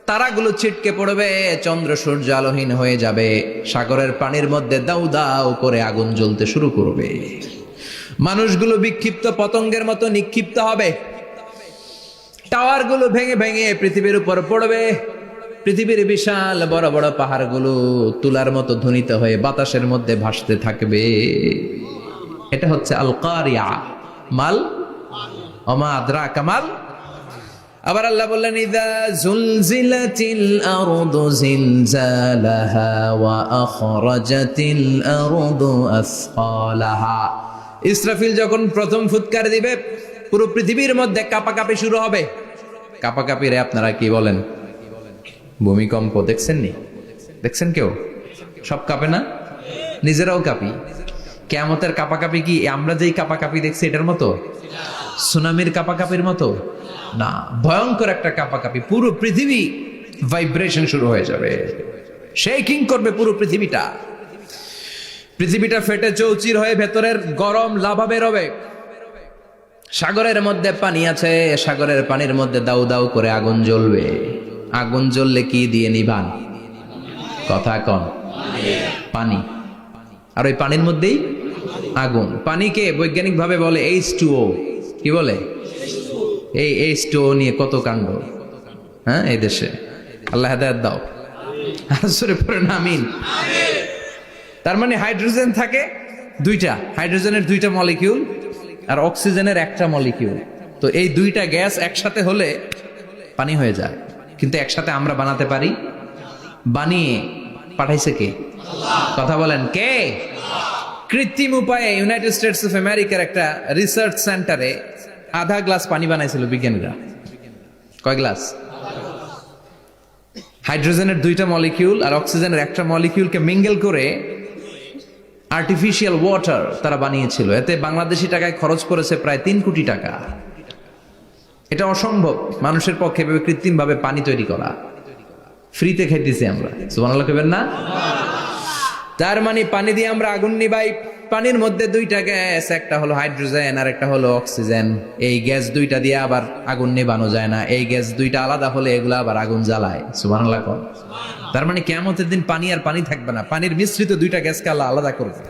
তারাগুলো ছিটকে পড়বে, চন্দ্র সূর্য আলোহীন হয়ে যাবে, সাগরের পানির মধ্যে দাউ দাউ করে আগুন জ্বলতে শুরু করবে, মানুষগুলো বিক্ষিপ্ত পতঙ্গের মতো নিক্ষিপ্ত হবে, টাওয়ারগুলো ভেঙে ভেঙে পৃথিবীর উপর পড়বে, পৃথিবীর বিশাল বড় বড় পাহাড়গুলো তুলার মতো ধ্বনিত হয়ে বাতাসের মধ্যে ভাসতে থাকবে। এটা হচ্ছে আল কারিআ। মাল ওমা আদরাকা মাল। আবার আল্লাহ বললেন ইযা যুলজিলাতিল আরদু জিলজালাহা ওয়া আখরাজাতিল আরদু আসফালাহা। ইসরাফিল যখন প্রথম ফুৎকার দিবে, পুরো পৃথিবীর মধ্যে কাঁপাকাঁপি শুরু হবে। কাঁপাকাঁপি রে আপনারা কি বলেন? ভূমিকম্প দেখছেন নি? দেখছেন কেউ? সব কাঁপে না? নিজেরাও কাঁপি। কিয়ামতের কাঁপাকাঁপি কি আমরা যেই কাঁপাকাঁপি দেখছি এটার মতো? সুনামির কাঁপাকাঁপির মতো না, ভয়ঙ্কর একটা কাঁপাকাঁপি। পুরো পৃথিবী ভাইব্রেশন শুরু হয়ে যাবে, শেকিং করবে পুরো পৃথিবীটা। পৃথিবীটা ফেটে চৌচির হয়ে ভেতরের গরম লাভা বের হবে। সাগরের মধ্যে পানি আছে, সাগরের পানির মধ্যে দাউ দাউ করে আগুন জ্বলবে। আগুন জ্বললে কি দিয়ে নিভান? কথা কন। পানি। আর ওই পানির মধ্যেই আগুন। পানিকে বৈজ্ঞানিক ভাবে বলে H2O। কি বলে? এই H2O নিয়ে কত কাণ্ড, হ্যাঁ, এই দেশে। আল্লাহ হেদায়েত দাও। আসরে পড়েন আমিন। তার মানে হাইড্রোজেন থাকে দুইটা, হাইড্রোজেনের 2টা মলিকিউল আর অক্সিজেনের 1টা মলিকিউল। তো এই 2টা গ্যাস একসাথে হলে পানি হয়ে যায়। কিন্তু একসাথে আমরা বানাতে পারি? বানিয়ে পাঠাইছে কে? কথা বলেন কে? কৃত্রিম উপায়ে ইউনাইটেড স্টেটস অফ আমেরিকার একটা রিসার্চ সেন্টারে আধা গ্লাস পানি বানাইছিল বিজ্ঞানীরা। কয় গ্লাস? হাইড্রোজেনের 2টা মলিকিউল আর অক্সিজেনের 1টা মলিকিউলকে মিঙ্গেল করে আর্টিফিশিয়াল ওয়াটার তারা বানিয়েছিল। এতে বাংলাদেশি টাকায় খরচ করেছে প্রায় 3 কোটি টাকা। এটা অসম্ভব মানুষের পক্ষে কৃত্রিম ভাবে পানি তৈরি করা। ফ্রিতে খাইতেছি আমরা, সুবহানাল্লাহ কইবেন না? তার মানে পানি দিয়ে আমরা আগুন নিবাই। পানির মধ্যে 2টা গ্যাস, একটা হলো হাইড্রোজেন আর একটা হলো অক্সিজেন। এই গ্যাস 2টা দিয়ে আবার আগুন নেভানো যায় না। এই গ্যাস 2টা আলাদা হলে এগুলো আবার আগুন জ্বালায়। সুবহানাল্লাহ কোন। তার মানে কিয়ামতের দিন পানি আর পানি থাকবে না, পানির মিশ্রিত 2টা গ্যাসকে আল্লাহ আলাদা করবে।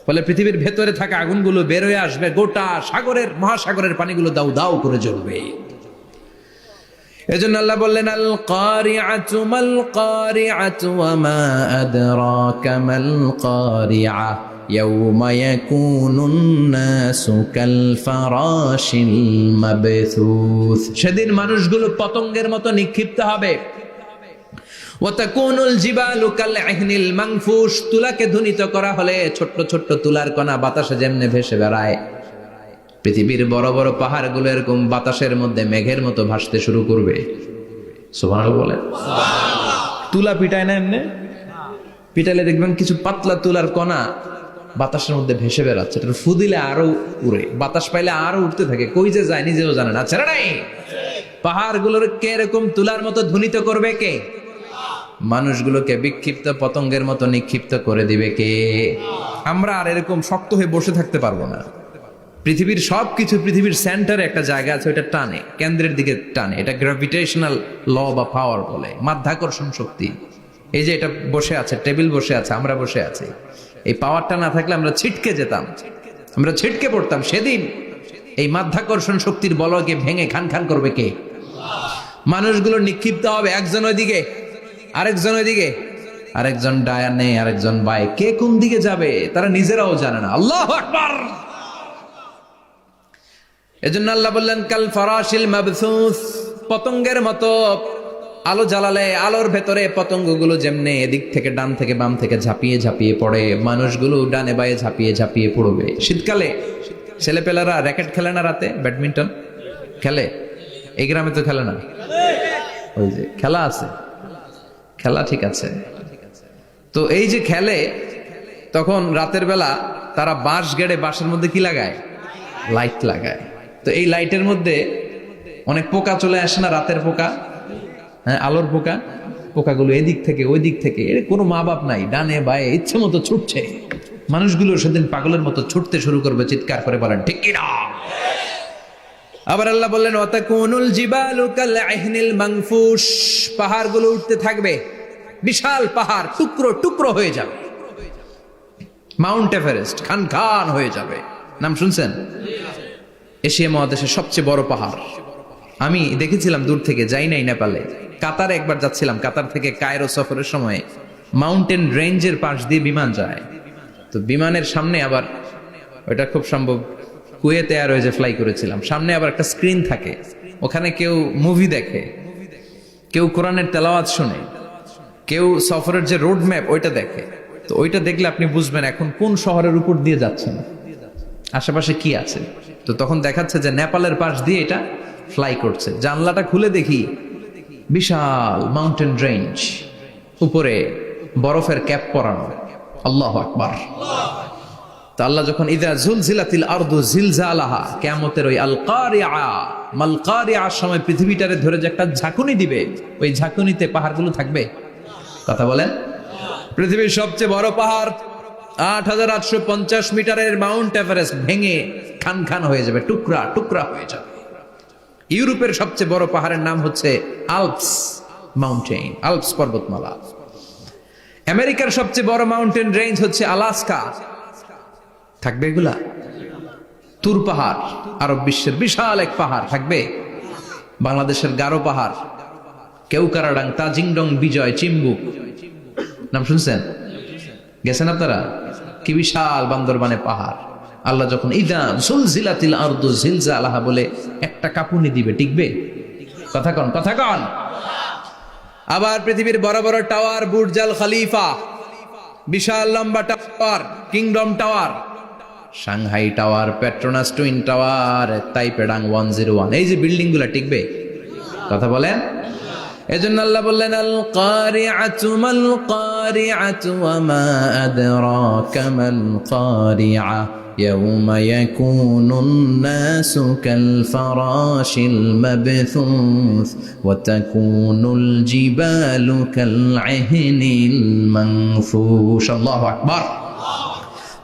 ফলে পৃথিবীর ভেতরে থাকা আগুনগুলো বের হয়ে আসবে, গোটা সাগরের মহাসাগরের পানিগুলো দাউ দাউ করে জ্বলবে। এজন্য আল্লাহ বললেন আল কারিআতু মাল কারিআতু ওয়া মা আদরাকা মাল কারিআ ইয়াউমা ইয়াকুনুন নাসু কাল ফারাশিল মাবথুস। সেদিন মানুষগুলো পতঙ্গের মতো নিক্ষিপ্ত হবে। ওয়া তাকুনুল জিবালু কাল ইহনিল মানফুশ। তুলাকে ধ্বনিত করা হলে ছোট্ট ছোট্ট তুলার কণা বাতাসে যেমনে ভেসে বেড়ায়, পৃথিবীর বড় বড় পাহাড়গুলো এরকম বাতাসের মধ্যে মেঘের মতো ভাসতে শুরু করবে। সুবহানাল্লাহ বলেন। তুলা পিটায় না এমনি? পিটালে দেখবেন কিছু পাতলা তুলার কণা বাতাসের মধ্যে ভেসে বেড়াচ্ছে। এটা ফু দিলে আরো উড়ে, বাতাস পাইলে আরো উঠতে থাকে, কই যে যায় নিজেও জানে না। ছেড়ে নাই। পাহাড়গুলোর কে এরকম তুলার মতো ধ্বনিত করবে কে? মানুষগুলোকে বিক্ষিপ্ত পতঙ্গের মতো নিক্ষিপ্ত করে দিবে কে? আমরা আর এরকম শক্ত হয়ে বসে থাকতে পারবো না। পৃথিবীর সবকিছু, পৃথিবীর সেন্টারে একটা জায়গা আছে, ওটা টানে, কেন্দ্রের দিকে টানে। এটা গ্র্যাভিটেশনাল ল বা পাওয়ার বলে, মাধ্যাকর্ষণ শক্তি। এই যে এটা বসে আছে, টেবিল বসে আছে, আমরা বসে আছি, এই পাওয়ারটা না থাকলে আমরা ছিটকে যেতাম, আমরা ছিটকে পড়তাম। সেদিন এই মাধ্যাকর্ষণ শক্তির বলকে ভেঙে খান খান করবে কে? মানুষগুলো নিক্ষিপ্ত হবে, একজন ওইদিকে, আরেকজন ওইদিকে, আরেকজন ডায়ানে, আরেকজন বায়ে। কে কোন দিকে যাবে তারা নিজেরাও জানে না। আল্লাহু আকবার। এজন্য আল্লাহ বললেন কাল ফারাশিল মাবসুস, পতঙ্গের মতো আলো জ্বালালে আলোর ভেতরে পতঙ্গগুলো যেমনে এদিক থেকে ডান থেকে বাম থেকে ঝাঁপিয়ে ঝাঁপিয়ে পড়ে, মানুষগুলো ডানে বায়ে ঝাঁপিয়ে ঝাঁপিয়ে পড়বে। শীতকালে ছেলেপেলারা র্যাকেট খেলে না, রাতে ব্যাডমিন্টন খেলে, এই গ্রামে তো খেলে না, ওই যে খেলা আছে, খেলা ঠিক আছে। তো এই যে খেলে, তখন রাতের বেলা তারা বাঁশ গেড়ে বাঁশের মধ্যে কি লাগায়, লাইট লাগায়। তো এই লাইটের মধ্যে অনেক পোকা চলে আসে না, রাতের পোকা, হ্যাঁ আলোর পোকা, পোকাগুলো এদিক থেকে ওই দিক থেকে, এর কোনো মা বাপ নাই, ডানে বায়ে ইচ্ছে মতো ছুটছে। মানুষগুলো সেদিন পাগলের মতো ছুটতে শুরু করবে, চিৎকার করে বলেন ঠিক কিনা। আবার আল্লাহ বললেন ওয়াতাকুনুল জিবালু কাল আহিনিল মানফুশ, পাহাড়গুলো উঠতে থাকবে, বিশাল পাহাড় টুকরো টুকরো হয়ে যাবে। মাউন্ট এভারেস্ট খান খান হয়ে যাবে, নাম শুনছেন? এশিয়া মহাদেশের সবচেয়ে বড় পাহাড়। আমি দেখেছিলাম দূর থেকে, যাই নাই নেপালে, কাতারে একবার যাচ্ছিলাম, কাতার থেকে কায়রো সফরের সময় মাউন্টেন রেঞ্জের পাশ দিয়ে বিমান যায়। তো বিমানের সামনে আবার, ওটা খুব সম্ভব কুয়েতে এয়ারওয়েজে ফ্লাই করেছিলাম, সামনে আবার একটা স্ক্রিন থাকে, ওখানে কেউ মুভি দেখে, কেউ কোরআনের তেলাওয়াত শুনে, কেউ সফরের যে রোড ম্যাপ ওইটা দেখে। তো ওইটা দেখলে আপনি বুঝবেন এখন কোন শহরের উপর দিয়ে যাচ্ছেন, আশেপাশে কি আছে। তো তখন দেখাচ্ছে যে নেপালের পাশ দিয়ে এটা ফ্লাই করছে। জানলাটা খুলে দেখি বিশাল মাউন্টেন রেঞ্জ, উপরে বরফের ক্যাপ পরানো। আল্লাহু আকবার। তো আল্লাহ যখন ইযা যুলজিলাতিল আরদু জিলজালাহা, কিয়ামতের ওই আল কারিআ মাল কারিআ সময় পৃথিবীটারে ধরে যে একটা ঝাঁকুনি দিবে, ওই ঝাঁকুনিতে পাহাড়গুলো থাকবে। কথা বলেন, পৃথিবীর সবচেয়ে বড় পাহাড় ৮৮৫০ মিটারের মাউন্ট এভারেস্ট ভেঙে খান খান হয়ে যাবে, টুকরা টুকরা হয়ে যাবে। ইউরোপের সবচেয়ে বড় পাহাড়ের নাম হচ্ছে আল্পস মাউন্টেন, আল্পস পর্বতমালা। আমেরিকার সবচেয়ে বড় মাউন্টেন রেঞ্জ হচ্ছে আলাস্কা, থাকবে এগুলা। তুর পাহাড় আরব বিশ্বের বিশাল এক পাহাড় থাকবে। বাংলাদেশের গারো পাহাড়, কেউকারাডাং, তাজিংডং, বিজয়, চিম্বুক, নাম শুনছেন? গেছেন আপনারা? কি বিশাল বান্দরবানে পাহাড়। আল্লাহ যখন ইদা জুলজিলাতিল আরদু জিলজালাহা বলে একটা কাঁপুনি দিবে, টিকবে? কথা কন, কথা কন। আবার পৃথিবীর বড় বড় টাওয়ার, বুর্জ আল খলিফা, বিশাল লম্বা tower, kingdom tower, Shanghai tower, Petronas twin tower, তাইপেডাং 101, এই যে বিল্ডিং গুলা টিকবে? কথা বলেন। এজন্য আল্লাহ বললেন আল কারিআতু মাল কারিআতু ওয়া মা আদরাকা মাল কারিআ ইয়াউমা ইয়াকুনুন নাসু কাল ফারাশিল মাবথুস ওয়া তাকুনুল জিবালু কাল আহিনিল মানফুশ। আল্লাহু আকবার।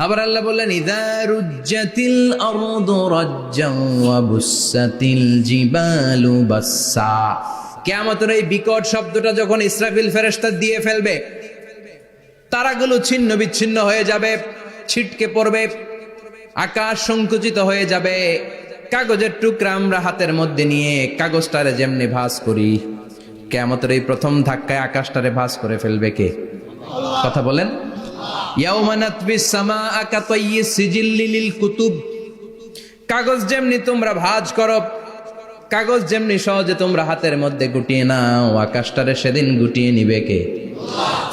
আবার আল্লাহ বললেন ইযা রুজ্জাতিল আরদু রাজ্জান ওয়া বুসাতিল জিবালু বাসসা। কিয়ামতের এই বিকট শব্দটা যখন ইসরাফিল ফেরেশতা দিয়ে ফেলবে, তারাগুলো ছিন্ন বিচ্ছিন্ন হয়ে যাবে, ছিটকে পড়বে, আকাশ সংকুচিত হয়ে যাবে। কাগজের টুকরা আমরা হাতের মধ্যে নিয়ে কাগজটারে যেমনি ভাঁজ করি, কিয়ামতের এই প্রথম ধাক্কায় আকাশটারে ভাঁজ করে ফেলবে কে? কথা বলেন। ইয়াউমা নাতবিস সামাআ কাতাইয়িস সিজিল্লি লিল কুতুব। কাগজ যেমনি তোমরা ভাঁজ করো, কাগজ যেমনি সহজে তোমরা হাতের মধ্যে গুটিয়ে নাও, আকাশটারে সেদিন গুটিয়ে নিবে কে?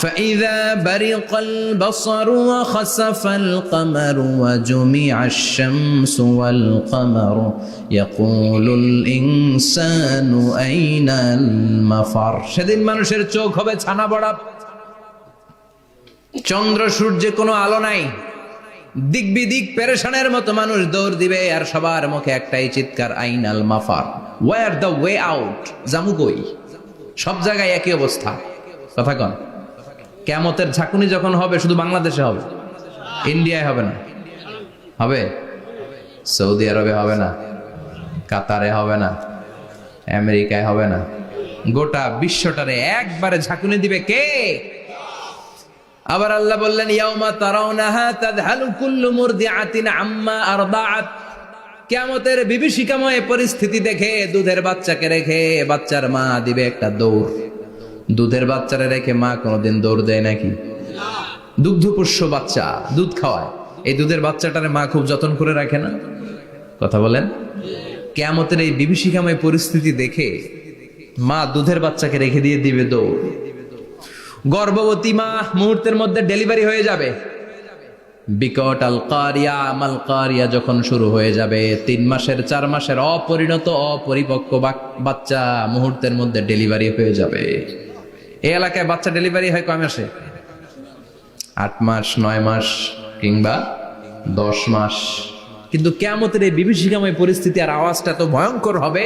ফাইযা বারিকাল বাসারু ওয়া খাসাফাল কামারু ওয়া জুমিআশ শামসু ওয়াল কামারু ইয়াকুলুল ইনসানু আইনাল মাফার। সেদিন মানুষের চোখ হবে ছানা বড়া, চন্দ্র সূর্যে কোনো আলো নাই, দিক বিদিক পেরেশানের মতো মানুষ দৌড় দিবে, আর সবার মুখে একটাই চিৎকার, আইনাল মাফার, ওয়ার দ্য ওয়ে আউট, জামু কই? সব জায়গায় একই অবস্থা। কথা কন। কিয়ামতের ঝাঁকুনি যখন হবে শুধু বাংলাদেশে হবে, ইন্ডিয়ায় হবে না, হবে সৌদি আরবে হবে না, কাতারে হবে না, আমেরিকায় হবে না, গোটা বিশ্বটারে একবারে ঝাঁকুনি দিবে কে? আবার আল্লাহ বললেন ইয়াউমা তারাউনাহা তাযহালু কুল্লু মুরদিআতিন আম্মা আরদাআত। কিয়ামতের বিভীষিকাময় পরিস্থিতি দেখে দুধের বাচ্চাকে রেখে বাচ্চার মা দিবে একটা দৌড়। দুধের বাচ্চারে রেখে মা কোনোদিন দৌড় দেয় নাকি? দুগ্ধপোষ্য বাচ্চা, দুধ খাওয়ায়, এই দুধের বাচ্চাটারে মা খুব যত্ন করে রাখে না? কথা বলেন। কিয়ামতের এই বিভীষিকাময় পরিস্থিতি দেখে মা দুধের বাচ্চাকে রেখে দিয়ে দিবে দৌড়। গর্ভবতী মা মুহূর্তের মধ্যে ডেলিভারি হয়ে যাবে। বিকট আল কারিয়া মাল কারিয়া যখন শুরু হয়ে যাবে, 3 মাসের 4 মাসের অপরিণত অপরিপক্ক বাচ্চা মুহূর্তের মধ্যে ডেলিভারি হয়ে যাবে। এই এলাকায় বাচ্চা ডেলিভারি হয় কয় মাসে? 8 মাস, 9 মাস কিংবা 10 মাস। কিন্তু কিয়ামতের এই বিভীষিকাময় পরিস্থিতি আর আওয়াজটা তো ভয়ঙ্কর হবে।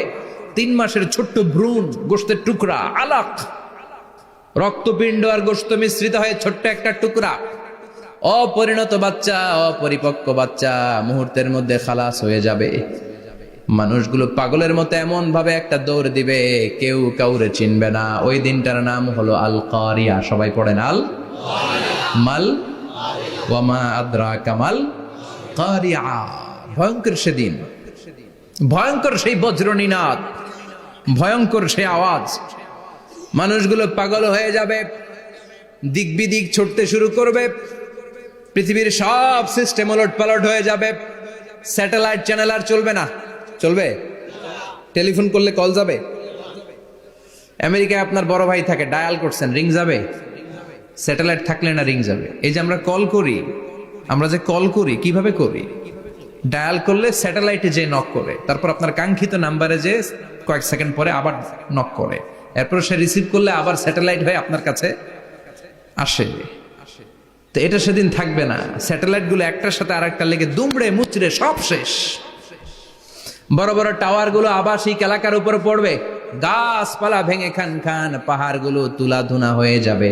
3 মাসের ছোট্ট ভ্রূণ, গোশতের টুকরা, আলাক, রক্তপিণ্ড আর গোশত মিশ্রিত হয়ে ছোট্ট একটা টুকরা, অপরিণত বাচ্চা, অপরিপক্ক বাচ্চা মুহূর্তের মধ্যে খালাস হয়ে যাবে। মানুষগুলো পাগলের মতো এমন ভাবে একটা দৌড় দিবে, কেউ কাউরে চিনবে না। ওই দিনটার নাম হলো আল কারিয়া। সবাই পড়েন আল মাল ওয়ামা আদরাকা মাল কারিয়া। ভয়ঙ্কর সেদিন, ভয়ঙ্কর সেই বজ্রনীনাদ, ভয়ঙ্কর সেই আওয়াজ। মানুষগুলো পাগল হয়ে যাবে, দিক বিদিক ছুটতে শুরু করবে। পৃথিবীর সব সিস্টেম ওলট পালট হয়ে যাবে। স্যাটেলাইট চ্যানেল আর চলবে না। চলবে? টেলিফোন করলে কল যাবে? আমেরিকায় আপনার বড় ভাই থাকে, ডায়াল করছেন, রিং যাবে? স্যাটেলাইট থাকলে না রিং যাবে? এই যে আমরা কল করি, আমরা যে কল করি কিভাবে করি? ডায়াল করলে স্যাটেলাইটে যে নক করে, তারপর আপনার কাঙ্ক্ষিত নাম্বারে যে কয়েক সেকেন্ড পরে আবার নক করে, এরপর সে রিসিভ করলে আবার স্যাটেলাইট হয়ে আপনার কাছে আসে। তো এটা সেদিন থাকবে না। স্যাটেলাইট গুলো একটার সাথে আরেকটা লেগে দুমড়ে মুচড়ে সব শেষ। বড় বড় টাওয়ার গুলো আবাসিক এলাকার উপর পড়বে, গাছপালা ভেঙে খান খান, পাহাড় গুলো তুলা ধুনা হয়ে যাবে।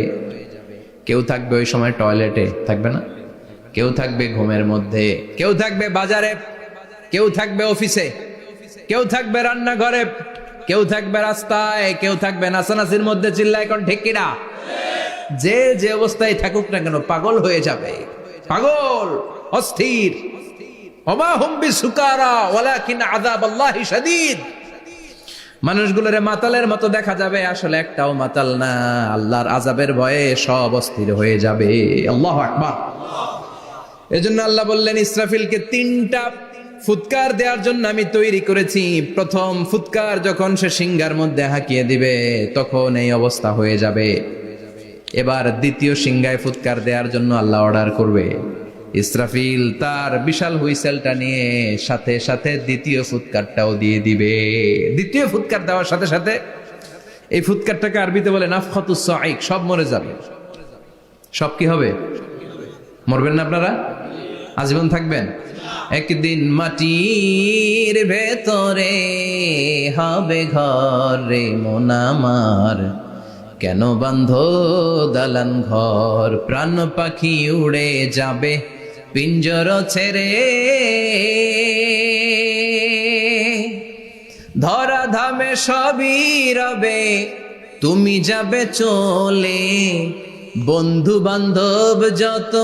কেউ থাকবে ওই সময় টয়লেটে, থাকবে না? কেউ থাকবে ঘুমের মধ্যে, কেউ থাকবে বাজারে, কেউ থাকবে অফিসে, কেউ থাকবে রান্নাঘরে, কেউ থাকবে রাস্তায়, কেউ থাকবে নাচানাচির মধ্যে। চিল্লা এখন ঠিক কিনা? যে যে অবস্থায় থাকুক না কেন পাগল হয়ে যাবে, পাগল, অস্থির। ওমা হুম বিসুকারা ওয়ালাকিন আযাবাল্লাহি শাদীদ। মানুষগুলোরে মাতালের মতো দেখা যাবে, আসলে একটাও মাতাল না। আল্লাহর আযাবের ভয়ে সব অস্থির হয়ে যাবে। আল্লাহু আকবার। এজন্য আল্লাহ বললেন, ইসরাফিলকে 3টা ফুৎকার দেওয়ার জন্য আমি তৈরি করেছি। প্রথম ফুৎকার যখন সে সিংহার মধ্যে হাঁকিয়ে দিবে, তখন এই অবস্থা হয়ে যাবে। এবার দ্বিতীয় সিংহায় ফুৎকার দেওয়ার জন্য আল্লাহ অর্ডার করবে। ইসরাফিল তার বিশাল হুইসেলটা নিয়ে সাথে সাথে দ্বিতীয় ফুৎকারটাও দিয়ে দিবে। দ্বিতীয় ফুৎকার দেওয়ার সাথে সাথে এই ফুৎকারটাকে আরবিতে বলে নাফখাতুস সাঈক। সব মরে যাবে। সব কি হবে? মরবেন না আপনারা? আজীবন থাকবেন? একদিন মাটির ভেতরে হবে ঘর রে মন আমার, কেন বাঁধো দালান ঘর, প্রাণ পাখি উড়ে যাবে পিঞ্জর ছেড়ে, ধরা ধামে সবই রবে তুমি যাবে চলে, বন্ধু বান্ধব যত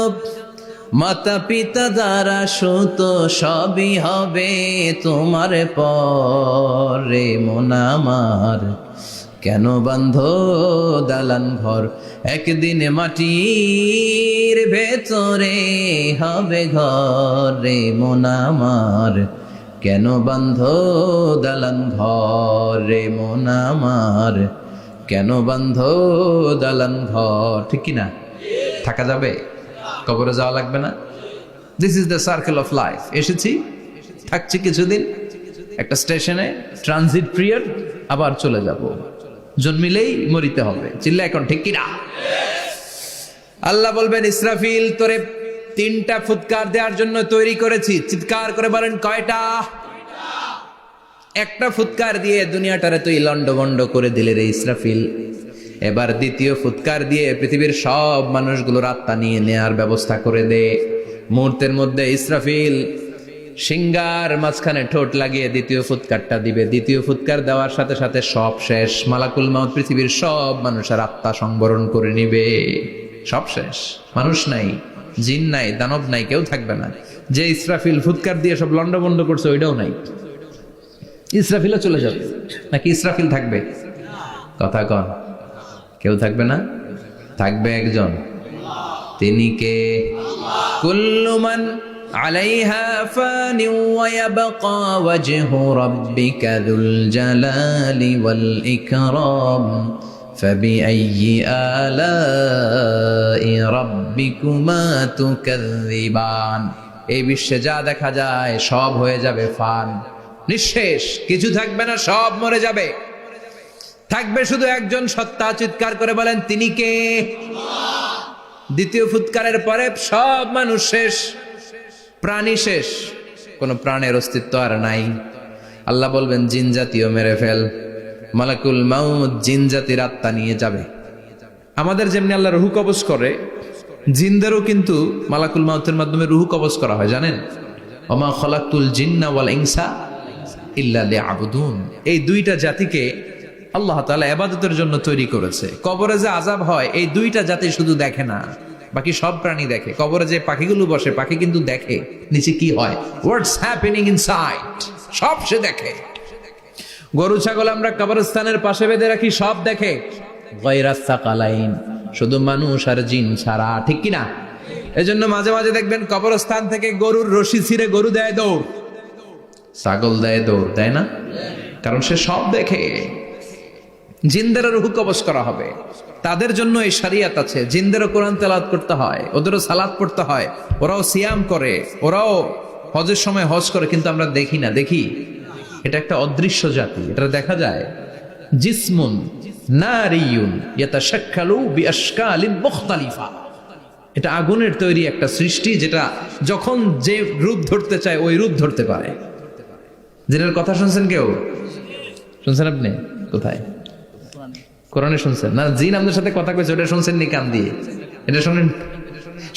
মাতা পিতা দ্বারা সুত সবই হবে তোমার পরে মন আমার, কেন বাঁধো দালান ঘর, একদিন মাটির ভেতরে হবে ঘর রে মন আমার, কেন বাঁধো দালান ঘর রে মন আমার, কেন বাঁধো দালান ঘর। ঠিক কিনা? থাকা যাবে? কবরে যাওয়া লাগবে না? This is the circle of life. এসেছি, থাকছি কিছুদিন, একটা স্টেশনে ট্রানজিট পিরিয়ড, আবার চলে যাব। জন্মিলেই মরিতে হবে। চিল্লা এখন ঠিক কিনা? আল্লাহ বলবেন, ইসরাফিল তোরে 3টা ফুৎকার দেওয়ার জন্য তৈরি করেছি। চিৎকার করে বলেন, কয়টা? একটা ফুৎকার দিয়ে দুনিয়াটারে তুই লন্ডভন্ড করে দিলে রে ইসরাফিল। এবার দ্বিতীয় ফুৎকার দিয়ে পৃথিবীর সব মানুষগুলোর আত্মা নিয়ে নেয়ার ব্যবস্থা করে দে। মুহূর্তের মধ্যে ইসরাফিল সিংহার মাঝখানে ঠোঁট লাগিয়ে দ্বিতীয় ফুৎকারটা দিবে। দ্বিতীয় ফুৎকার দেওয়ার সাথে সাথে সব শেষ। মালাকুল মাউত পৃথিবীর সব মানুষের আত্মা সংবরণ করে নিবে। সব শেষ। মানুষ নাই, জিন নাই, দানব নাই, কেউ থাকবে না। যে ইসরাফিল ফুৎকার দিয়ে সব লন্ডভন্ড করছে ওইটাও নাই। ইসরাফিলও চলে যাবে নাকি ইসরাফিল থাকবে? কথা কন। কেউ থাকবে না? থাকবে একজন। তিনি কে? কুল্লু মান আলাইহা ফানি ওয়া ইয়াবকা ওয়াজহু রাব্বিকা যুল জালালি ওয়াল ইকরাম ফাবিআইয়ি আলাই রাব্বিকুমা তুকাযযিবান। এই বিশ্বে যা দেখা যায় সব হয়ে যাবে ফান, নিঃশেষ, কিছু থাকবে না, সব মরে যাবে। থাকবে শুধু একজন সত্তা। চিৎকার করে বলেন, তিনি কে? দ্বিতীয় ফুৎকারের পরে সব মানুষ শেষ, প্রাণী শেষ, কোনো প্রাণের অস্তিত্ব আর নাই। আল্লাহ বলবেন, জিন জাতিও মেরে ফেল। মালাকুল মাউত জিন জাতির আত্মা নিয়ে যাবে। আমাদের যেমনি আল্লাহ রুহু কবজ করে, জিনদেরও কিন্তু মালাকুল মাউতের মাধ্যমে রুহু কবজ করা হয়, জানেন? ওমা খলাকতুল জিন্না ওয়াল ইনসা ইল্লা লিয়াবুদুন। এই দুইটা জাতিকে আল্লাহ তাআলা ইবাদতের জন্য তৈরি করেছে। কবরে যে আযাব হয় এই দুইটা জাতি শুধু দেখে না, বাকি সব প্রাণী দেখে। কবরে যে পাখিগুলো বসে, পাখি কিন্তু দেখে নিচে কি হয়, হোয়াটস হ্যাপেনিং ইনসাইড, সব সে দেখে। গরু ছাগল আমরা কবরস্থানের পাশে বেঁধে রাখি, সব দেখে। গায়রাস সাকালাইন, শুধু মানুষ আর জিন ছাড়া, ঠিক কি না? এজন্য মাঝে মাঝে দেখবেন কবরস্থান থেকে গরুর রশি ছিঁড়ে গরু দেয় দৌড়, ছাগল দেয় দৌড়, দেয় না? কারণ সে সব দেখে। জিনদের রূহ কবজ করা হবে, তাদের জন্য এই শরিয়ত আছে। জিনদেরও কোরআন তেলাওয়াত করতে হয়, ওদেরও সালাত পড়তে হয়, ওরাও সিয়াম করে, ওরাও হজের সময় হজ করে, কিন্তু আমরা দেখি না। দেখি? এটা একটা অদৃশ্য জাতি, এটা দেখা যায়। জিসমুন নারিয়ুন ইয়াতাশাক্কালু বিআশকালিন মুখতালিফা। এটা আগুনের তৈরি একটা সৃষ্টি, যেটা যখন যে রূপ ধরতে চায় ওই রূপ ধরতে পারে। জিনের কথা শুনছেন কেউ? শুনছেন আপনি? কোথায়? কোরআনে শুনছেন না? জিন আমাদের সাথে কথা কইছে, ওটা শুনছেন নি কান দিয়ে? এটা শুনেন?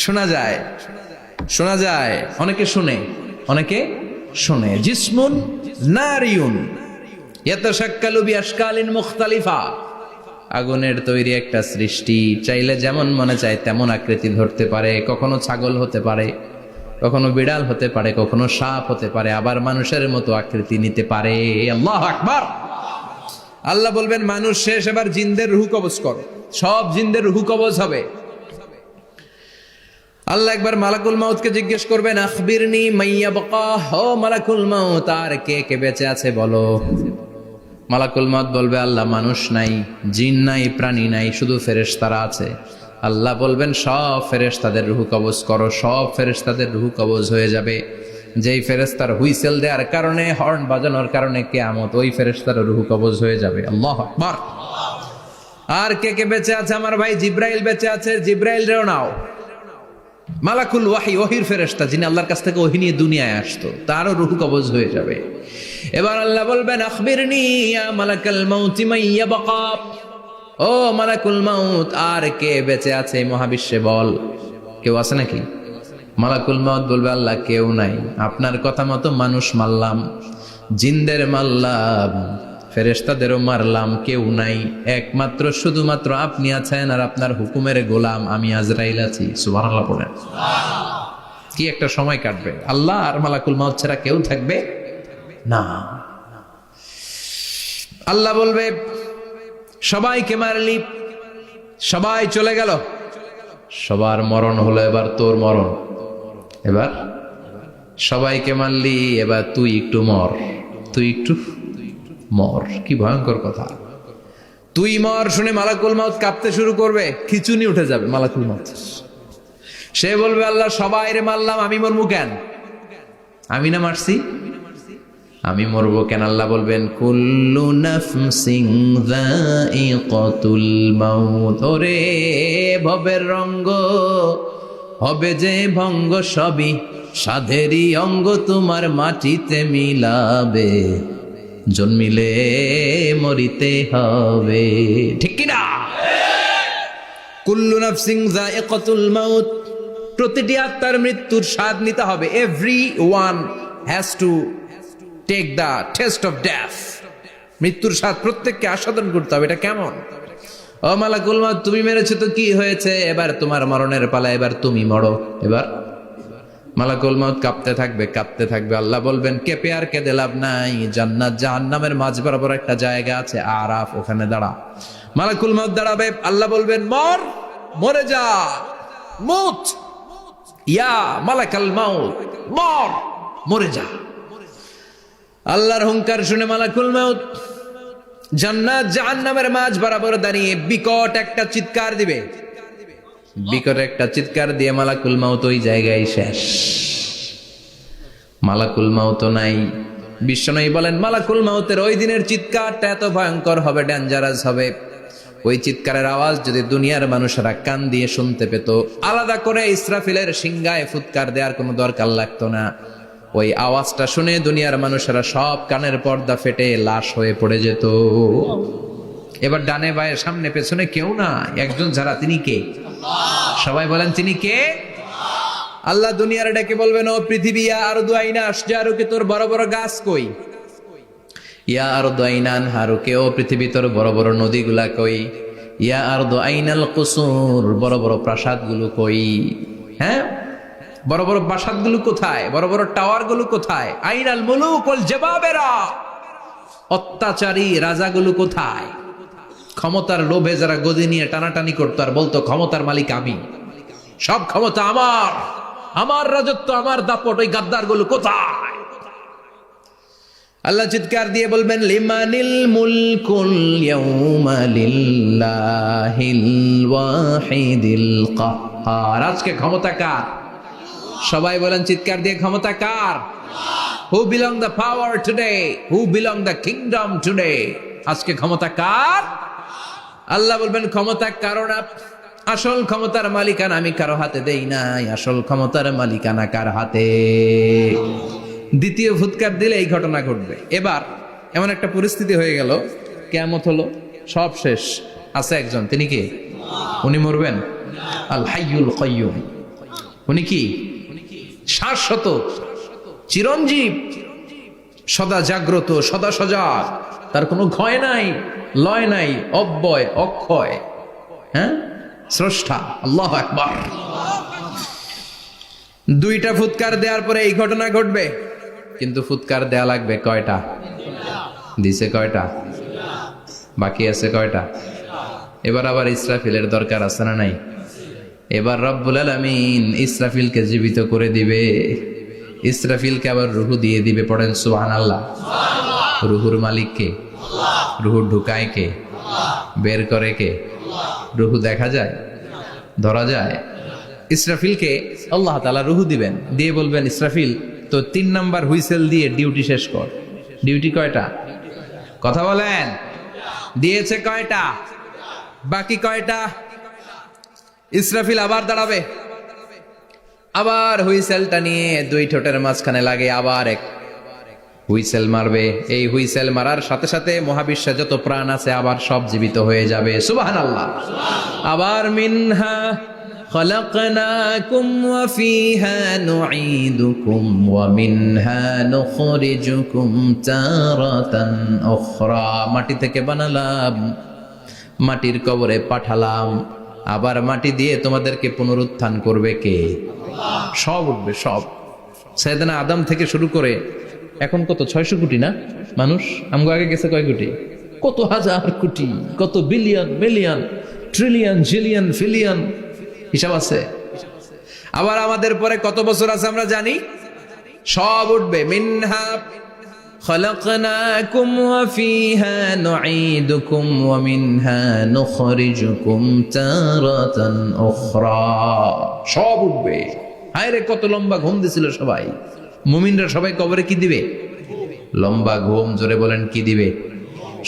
শোনা যায়, শোনা যায়। অনেকে শুনে, অনেকে শুনে। জিসমুন নারিয়ুন ইয়াতাশাক্কালু বিআশকালিন মুখতালিফা। আগুনের তৈরি একটা সৃষ্টি, চাইলে যেমন মনে চায় তেমন আকৃতি ধরতে পারে। কখনো ছাগল হতে পারে, কখনো বিড়াল হতে পারে, কখনো সাপ হতে পারে, আবার মানুষের মতো আকৃতি নিতে পারে। আল্লাহু আকবার। আল্লাহ বলবেন, মানুষ শেষ, এবার জিনদের রূহ কবজ করো। সব জিনদের রূহ কবজ হবে। আল্লাহ একবার মালাকুল মাউতকে জিজ্ঞেস করবেন, আখবিরনি মাইয়াবকা, ও মালাকুল মাউত, আর কে কে বেঁচে আছে বলো। মালাকুল মাউত বলবে, আল্লাহ মানুষ নাই, জিন নাই, প্রাণী নাই, শুধু ফেরেশতারা আছে। আল্লাহ বলবেন, সব ফেরেশতাদের রূহ কবজ করো। সব ফেরেশতাদের রূহ কবজ হয়ে যাবে। যেই ফেরেশতার হুইসেল দেওয়ার কারণে, হর্ন বাজানোর কারণে কিয়ামত, ওই ফেরেশতার রূহ কবজ হয়ে যাবে। আল্লাহু আকবার। আর কে কে বেঁচে আছে? আমার ভাই জিব্রাইল বেঁচে আছে, জিব্রাইল রেও নাও। মালাকুল ওয়াহি, ওহির ফেরেশতা, যিনি আল্লাহর কাছ থেকে ওহী নিয়ে দুনিয়ায় আসতো, তারও রূহ কবজ হয়ে যাবে। এবার আল্লাহ বলবেন, আখবিরনি ইয়া মালাকাল মাউত মাইয়াবকা, ও মালাকুল মাউত, আর কে বেঁচে আছে মহাবিশ্বে বল। কেউ আছে নাকি? মালাকুল মাউত বলবে, আল্লাহ কেউ নাই। আপনার কথা মতো মানুষ মারলাম, জিনদের মারলাম, ফেরেশতাদেরও মারলাম, কেউ নাই। একমাত্র শুধুমাত্র আপনি আছেন, আর আপনার হুকুমের গোলাম আমি আজরাইল আছি। সুবহানাল্লাহ পড়েন। কি একটা সময় কাটবে! আল্লাহ আর মালাকুল মাউত ছাড়া কেউ থাকবে না। আল্লাহ বলবে, সবাইকে মারলি, সবাই চলে গেল, সবার মরণ হলো, এবার তোর মরণ। এবার সবাইকে মারলি, এবার তুই একটু মর, তুই একটু মর। কি ভয়ঙ্কর কথা! তুই মর শুনে মালাকুল মাউত কাঁপতে শুরু করবে, খিচুনি উঠে যাবে মালাকুল মাউত। সে বলবে, আল্লাহ সবাই রে মারলাম, আমি মরবো কেন? আমি না মারছি, আমি মরবো কেন? আল্লাহ বলবেন, কুল্লু নাফসিন যায়িকাতুল মাউত। ওরে ভবের রঙ্গ, হবে যে ভঙ্গ, সবই সাধেরই অঙ্গ, তোমার মাটিতে মিলাবে, জন্মিলে মরিতে হবে। ঠিক কিনা? কুল্লু নাফসিন যায়িকাতুল মাউত, প্রতিটি আত্মার মৃত্যুর স্বাদ নিতে হবে। Everyone has to take the taste of death. মৃত্যুর স্বাদ প্রত্যেককে আস্বাদন করতে হবে। এটা কেমন? ও মালাকুল মাউত, তুমি মেরেছো তো কি হয়েছে, এবার তোমার মরণের পালা, এবার তুমি মরো। এবার মালাকুল মাউত কাঁপতে থাকবে, কাঁপতে থাকবে। আল্লাহ বলবেন, কেঁপে আর কেঁদে লাভ নাই, জান্নাত জাহান্নামের মাঝ বরাবর একটা জায়গা আছে, আরাফ, ওখানে দাঁড়া। মালাকুল মাউত দাঁড়াবে, আল্লাহ বলবেন, মর, মরে যা, মুত। ইয়া মালাকাল মাউত, মর, মরে যা। আল্লাহর হুঙ্কার শুনে মালাকুল মাউত জান্নাত জাহান্নামের মাঝ বরাবর দাঁড়িয়ে বিকট একটা চিৎকার দিবে। বিকট একটা চিৎকার দিয়ে মালাকুল মাউত ওই জায়গায় শেষ। মালাকুল মাউত নাই। বিশ্বনবী বলেন মালাকুল মাউতের ওই দিনের চিৎকারটা এত ভয়ঙ্কর হবে, ডেঞ্জারাস হবে। ওই চিৎকারের আওয়াজ যদি দুনিয়ার মানুষেরা কান দিয়ে শুনতে পেত, আলাদা করে ইসরাফিলের সিংহায় ফুৎকার দেওয়ার কোনো দরকার লাগতো না। ওই আওয়াজটা শুনে দুনিয়ার মানুষেরা সব কানের পর্দা ফেটে লাশ হয়ে পড়ে যেত। এবার ডানে বায়ে সামনে পেছনে কেউ না, একজন ছাড়া, তিনি কে? সবাই বলেন তিনি কে? আল্লাহ দুনিয়ার ডেকে বলবেন, ও পৃথিবী, ইয়া আরদু আইনা আশজারুকে, তোর বড় বড় গাছ কই? ইয়া আরদু আইনা আনহারুকে, ও পৃথিবী তোর বড় বড় নদীগুলা কই? ইয়া আরদু আইনাল কুসুর, বড় বড় প্রাসাদগুলো কই? হ্যাঁ, বড় বড় প্রাসাদগুলো কোথায়? বড় বড় টাওয়ারগুলো কোথায়? আইনাল মুলুক ওয়াল জাবাবেরা, অত্যাচারী রাজাগুলো কোথায়? ক্ষমতার লোভে যারা গদি নিয়ে টানাটানি করতো আর বলতো ক্ষমতার মালিক আমি, সব ক্ষমতা আমার, আমার রাজত্ব, আমার দাপট, ওই গাদ্দারগুলো কোথায়? আল্লাহ চিৎকার দিয়ে বলবেন, লিমানিল মুলকুল ইয়াউমা লিল্লাহিল ওয়াহিদিল কাহ্হার, আজকে ক্ষমতা কার? সবাই বলেন চিৎকার দিয়ে, ক্ষমতা কার? Who belong the power today, who belong the kingdom today, আজকে ক্ষমতা কার? আল্লাহ বলবেন ক্ষমতা কারো না, আসল ক্ষমতার মালিকানা আমি কারো হাতে দেই নাই, আসল ক্ষমতার মালিকানা কার হাতে? দ্বিতীয় ফুৎকার দিলে এই ঘটনা ঘটবে। এবার এমন একটা পরিস্থিতি হয়ে গেল, কিয়ামত হলো, সব শেষ, আছে একজন, তিনি কি? উনি মরবেন? আল হাইয়ুল কাইয়ুম। উনি কি? শাশ্বত, চিরঞ্জীব, সদা জাগ্রত, সদা সজাগ, তার কোনো ক্ষয় নাই, লয় নাই, অব্যয়, অক্ষয়, হ্যাঁ, স্রষ্টা। আল্লাহু আকবার। দুইটা ফুৎকার দেওয়ার পরে এই ঘটনা ঘটবে, কিন্তু ফুৎকার দেয়া লাগবে কয়টা? দিছে কয়টা? বাকি আছে কয়টা? এবার আবার ইসরাফিলের দরকার আছে না নাই? এবার রব্বুল আলামিন ইসরাফিলকে জীবিত করে দিবে, ইসরাফিলকে আবার রুহু দিয়ে দিবে। পড়েন সুবহানাল্লাহ। রুহুর মালিক কে? রুহু ঢুকায় কে? বের করে কে? রুহু দেখা যায়, ধরা যায়? ইসরাফিলকে আল্লাহ তাআলা রুহু দিবেন, দিয়ে বলবেন ইসরাফিল তো 3 নাম্বার হুইসেল দিয়ে ডিউটি শেষ কর। ডিউটি কয়টা? কথা বলেন। দিয়েছে কয়টা? বাকি কয়টা? ইসরাফিল আবার দাঁড়াবে, আবার হুইসেলটা নিয়ে দুই ঠোঁটের মাঝখানে লাগে আবার এক হুইসেল মারবে। এই হুইসেল মারার সাথে সাথে মহাবিশ্বে যত প্রাণ আছে আবার সব জীবিত হয়ে যাবে। সুবহানাল্লাহ। আবার মিনহা খলাকনাকুম ওয়া ফিহা নুঈদুকুম ওয়া মিনহা নুখরিজুকুম তারাতান উখরা, মাটি থেকে বানালাম, মাটির কবরে পাঠালাম, আবার মাটি দিয়ে তোমাদেরকে পুনরুত্থান করবে কে? সব উঠবে, সব। সাইয়েদনা আদম থেকে শুরু করে এখন কত 600 কোটি না মানুষ, আমগো আগে গেছে কয় কোটি? কত হাজার কোটি, কত billion, million, trillion, zillion, pillion, হিসাব আছে। আবার আমাদের পরে কত বছর আছে আমরা জানি? সব উঠবে। মিনহা খলাকনাকুম ওয়া ফিহা নুঈদুকুম ওয়া মিনহা নুখরিজুকুম তারাতান উখরা, সব উঠবে। হায়রে কত লম্বা ঘুম দিছিল সবাই। মুমিনরা সবাই কবরে কি দিবে? লম্বা ঘুম। জোরে বলেন কি দিবে?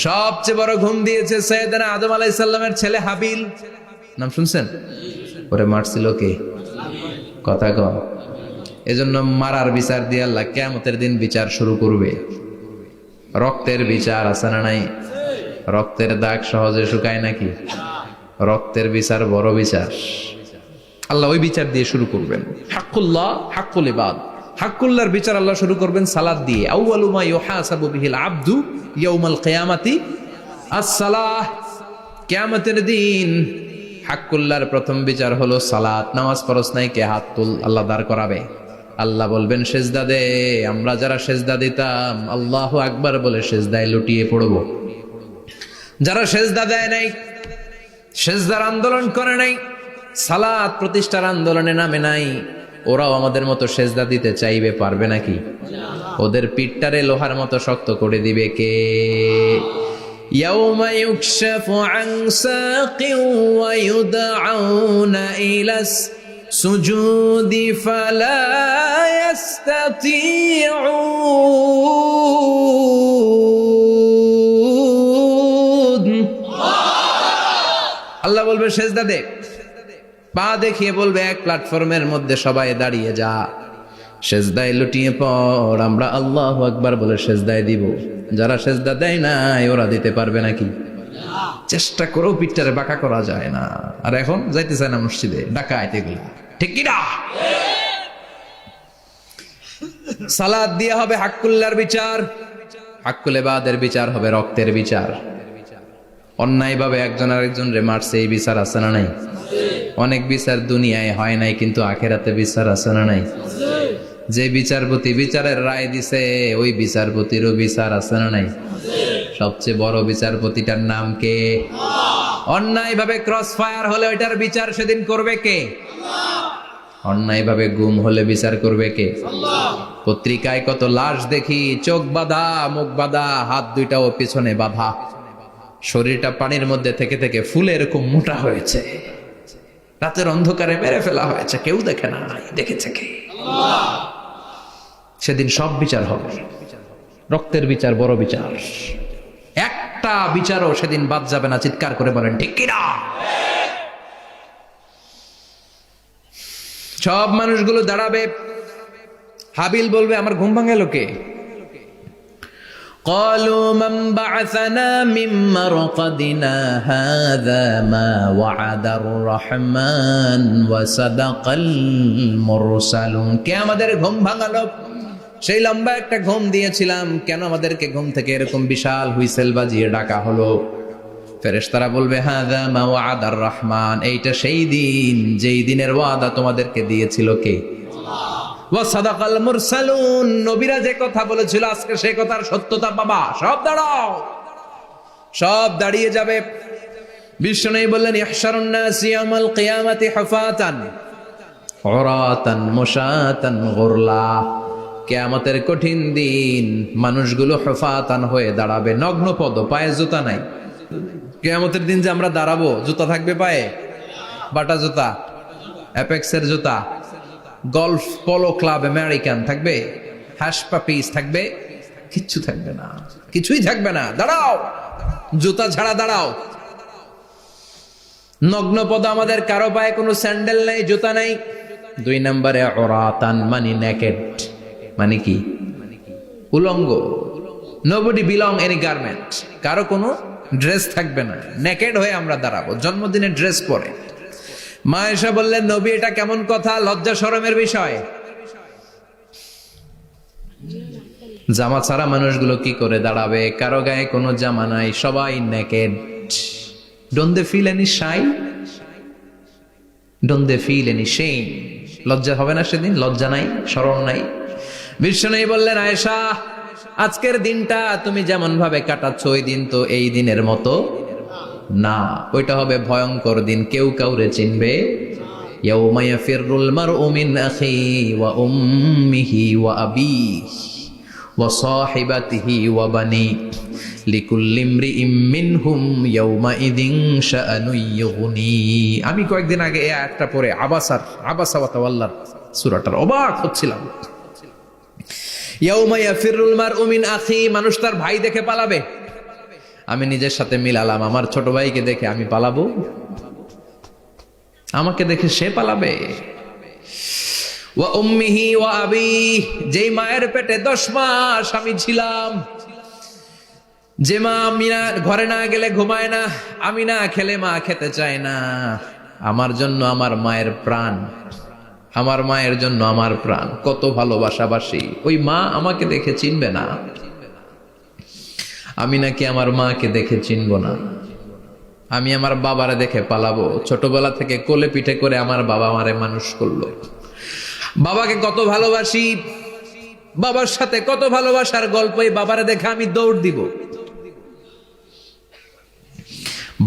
সবচেয়ে বড় ঘুম দিয়েছে সাইয়েদনা আদম আলাইহিস সালামের ছেলে হাবিল। নাম শুনছেন? ওরে মারছিল কে? কথা কম। এজন্য মারার বিচার দিয়ে আল্লাহ কিয়ামতের দিন বিচার শুরু করবে। রক্তের বিচার আছে না নাই? রক্তের দাগ সহজে শুকায় নাকি? রক্তের বিচার বড় বিচার। আল্লাহ ওই বিচার দিয়ে শুরু করবেন। হাক্কুল্লাহ, হাক্কুল ইবাদ। হাক্কুল্লাহর বিচার আল্লাহ শুরু করবেন সালাত দিয়ে। আউয়ালু মা ইউহাসাবু বিহিল আবদু ইয়াউমাল কিয়ামাতি আস-সালাহ। কিয়ামতের দিন হাক্কুল্লাহর প্রথম বিচার হলো সালাত। নামাজ ফরজ নাই, কে হাত তুল, আল্লাহ দাঁড় করাবে। আল্লাহ বলবেন সেজদা দে। আমরা যারা সেজদা দিতাম আল্লাহু আকবার বলে সেজদায় লুটিয়ে পড়ব। যারা সেজদা দেয় নাই, সেজদার আন্দোলন করে নাই, সালাত প্রতিষ্ঠার আন্দোলনে নামে নাই, ওরাও আমাদের মতো সেজদা দিতে চাইবে, পারবে নাকি? ওদের পিঠটারে লোহার মতো শক্ত করে দিবে কে? يوم يكشف عن ساق ويدعون إلى السجود فلا يستطيعون আল্লাহ বলবে সেজদা দে, পা দেখিয়ে বলবে এক প্ল্যাটফর্মের মধ্যে সবাই দাঁড়িয়ে যা, সেজদায় লুটিয়ে পড়। আমরা আল্লাহু আকবার বলে সেজদায় দিব। যারা সেজদা দেয় নাই ওরা দিতে পারবে নাকি? চেষ্টা করেও পিঠটারে বাঁকা করা যায় না। আর এখন যাইতে চায় না মসজিদে, ডাকায় এগুলো, ঠিক কি না? সালাত দিয়ে হবে হাক্কুল্লার বিচার, হাক্কুল ইবাদের বিচার হবে রক্তের বিচার। অন্যায় ভাবে একজন আরেকজন রে মারছে, এই বিচার আছে না নাই? অনেক বিচার দুনিয়ায় হয় নাই, কিন্তু আখেরাতে বিচার আছে না নাই? যে বিচারপতি বিচারের রায় দিছে ওই বিচারপতিরও বিচার আছে না নাই? সবচেয়ে বড় বিচারপতিটার নাম কে? অন্যায় ভাবে ক্রস ফায়ার হলে ওইটার বিচার সেদিন করবে কে? অন্যায় ভাবে গুম হলে বিচার করবে কে? পত্রিকায় কত লাশ দেখি, চোখ বাঁধা, মুখ বাঁধা, হাত দুইটাও পিছনে বাঁধা, শরীরটা পানির মধ্যে থেকে থেকে ফুলে এরকম মোটা হয়েছে, রাতের অন্ধকারে মেরে ফেলা হয়েছে, কেউ দেখে না, দেখেছে কে? সেদিন সব বিচার হবে, রক্তের বিচার, বড় বিচার। একটা বিচারও সেদিন বাদ যাবে না। চিৎকার করে বলেন ঠিক কিনা? সব মানুষগুলো দাঁড়াবে। হাবিল বলবে আমার ঘুম ভাঙালো কে? قالوا من بعثنا من مرقدنا هذا ما وعد الرحمن وصدق المرسلون। কে আমাদের ঘুম ভাঙালো? সেই লম্বা একটা ঘুম দিয়েছিলাম, কেন আমাদেরকে ঘুম থেকে এরকম বিশাল হুইসেল বাজিয়ে ডাকা হলো? ফেরেশতারা বলবে হাযা মা ওয়াদার রহমান, এইটা সেই দিন যেই দিনের ওয়াদা তোমাদেরকে দিয়েছিল কে? ওয়া সাদাকাল মুরসালুন, নবীরা যে কথা বলেছিল আজকে সেই কথার সত্যতা পাবা। সব দাঁড়াও, সব দাঁড়িয়ে যাবে। বিষ্ণু বললেন ইহশারুন নাস ইয়াউমাল কিয়ামাতি হুফাতান উরাতান মুশাতান গুরলা। কিয়ামতের কঠিন দিন মানুষগুলো হুফাতান হয়ে দাঁড়াবে, নগ্ন পদ, পায়ে জুতা নাই। কিয়ামতের দিন যে আমরা দাঁড়াবো, জুতা থাকবে পায়ে? বাটা জুতা, অ্যাপেক্সের জুতা, গলফ পোলো ক্লাব আমেরিকান থাকবে, হ্যাশ পাপিস থাকবে? কিচ্ছু থাকবে না, কিছুই থাকবে না। দাঁড়াও, জুতা ছাড়া দাঁড়াও। নগ্ন পদ, আমাদের কারো পায়ে কোনো স্যান্ডেল নাই, জুতা নাই। 2 নম্বরে উরাতান মানে নেকেড, মানে কি? উলঙ্গ। নোবডি বিলং এনি গার্মেন্ট, কারো কোনো ড্রেস থাকবে না, নেকেড হয়ে আমরা দাঁড়াবো, জন্মদিনে ড্রেস পরে। মা এসে বললেন নবী এটা কেমন কথা, লজ্জা শরমের বিষয়। জামা ছাড়া মানুষগুলো কি করে দাঁড়াবে? কারো গায়ে কোনো জামা নাই, সবাই naked. Don't they feel any shy? Don't they feel any shame? লজ্জা হবে না সেদিন? লজ্জা নাই, শরম নাই। বিষ্ণু বললেন আয়েশা, আজকের দিনটা তুমি যেমন ভাবে কাটাচ্ছ ওই দিন তো এই দিনের মতো না, ওইটা হবে ভয়ঙ্কর দিন, কেউ কাউরে চিনবে। ইয়াউমা ইয়াফিরুল মারউ মিন আখিহি ওয়া উম্মিহি ওয়া আবিহি ওয়া সাহিবাতিহি ওয়া বানি লিকুল্লি ইমরিইম মিনহুম ইয়াউমা ইযিন শাআনুন ইউগনি। আমি কয়েকদিন আগে এই আয়াতটা পড়ে আবাসা ওয়া তাওয়াল্লার সূরাটার অবাক হচ্ছিলাম। ইয়াউমা ইয়াফিরুল মারউ মিন আখিহি, মানুষ তার ভাই দেখে পালাবে। আমি নিজের সাথে মিলালাম, আমার ছোট ভাইকে দেখে আমি পালাবো? আমাকে দেখে সে পালাবে? ওয়া উম্মিহি ওয়া আবিহি, যেই মায়ের পেটে 10 মাস আমি ছিলাম, যে মা মিনা ঘরে না গেলে ঘুমায় না, আমি না খেলে মা খেতে চায় না, আমার জন্য আমার মায়ের প্রাণ, আমার মায়ের জন্য আমার প্রাণ, কত ভালোবাসাবাসী। ওই মা আমাকে দেখে চিনবে না, আমি নাকি আমার মাকে দেখে চিনব না। আমি আমার বাবারে দেখে পালাবো। ছোটবেলা থেকে কোলে পিঠে করে আমার বাবা আমারে মানুষ করলো, বাবাকে কত ভালোবাসি, বাবার সাথে কত ভালোবাসার গল্প, এই বাবারে দেখে আমি দৌড় দিব।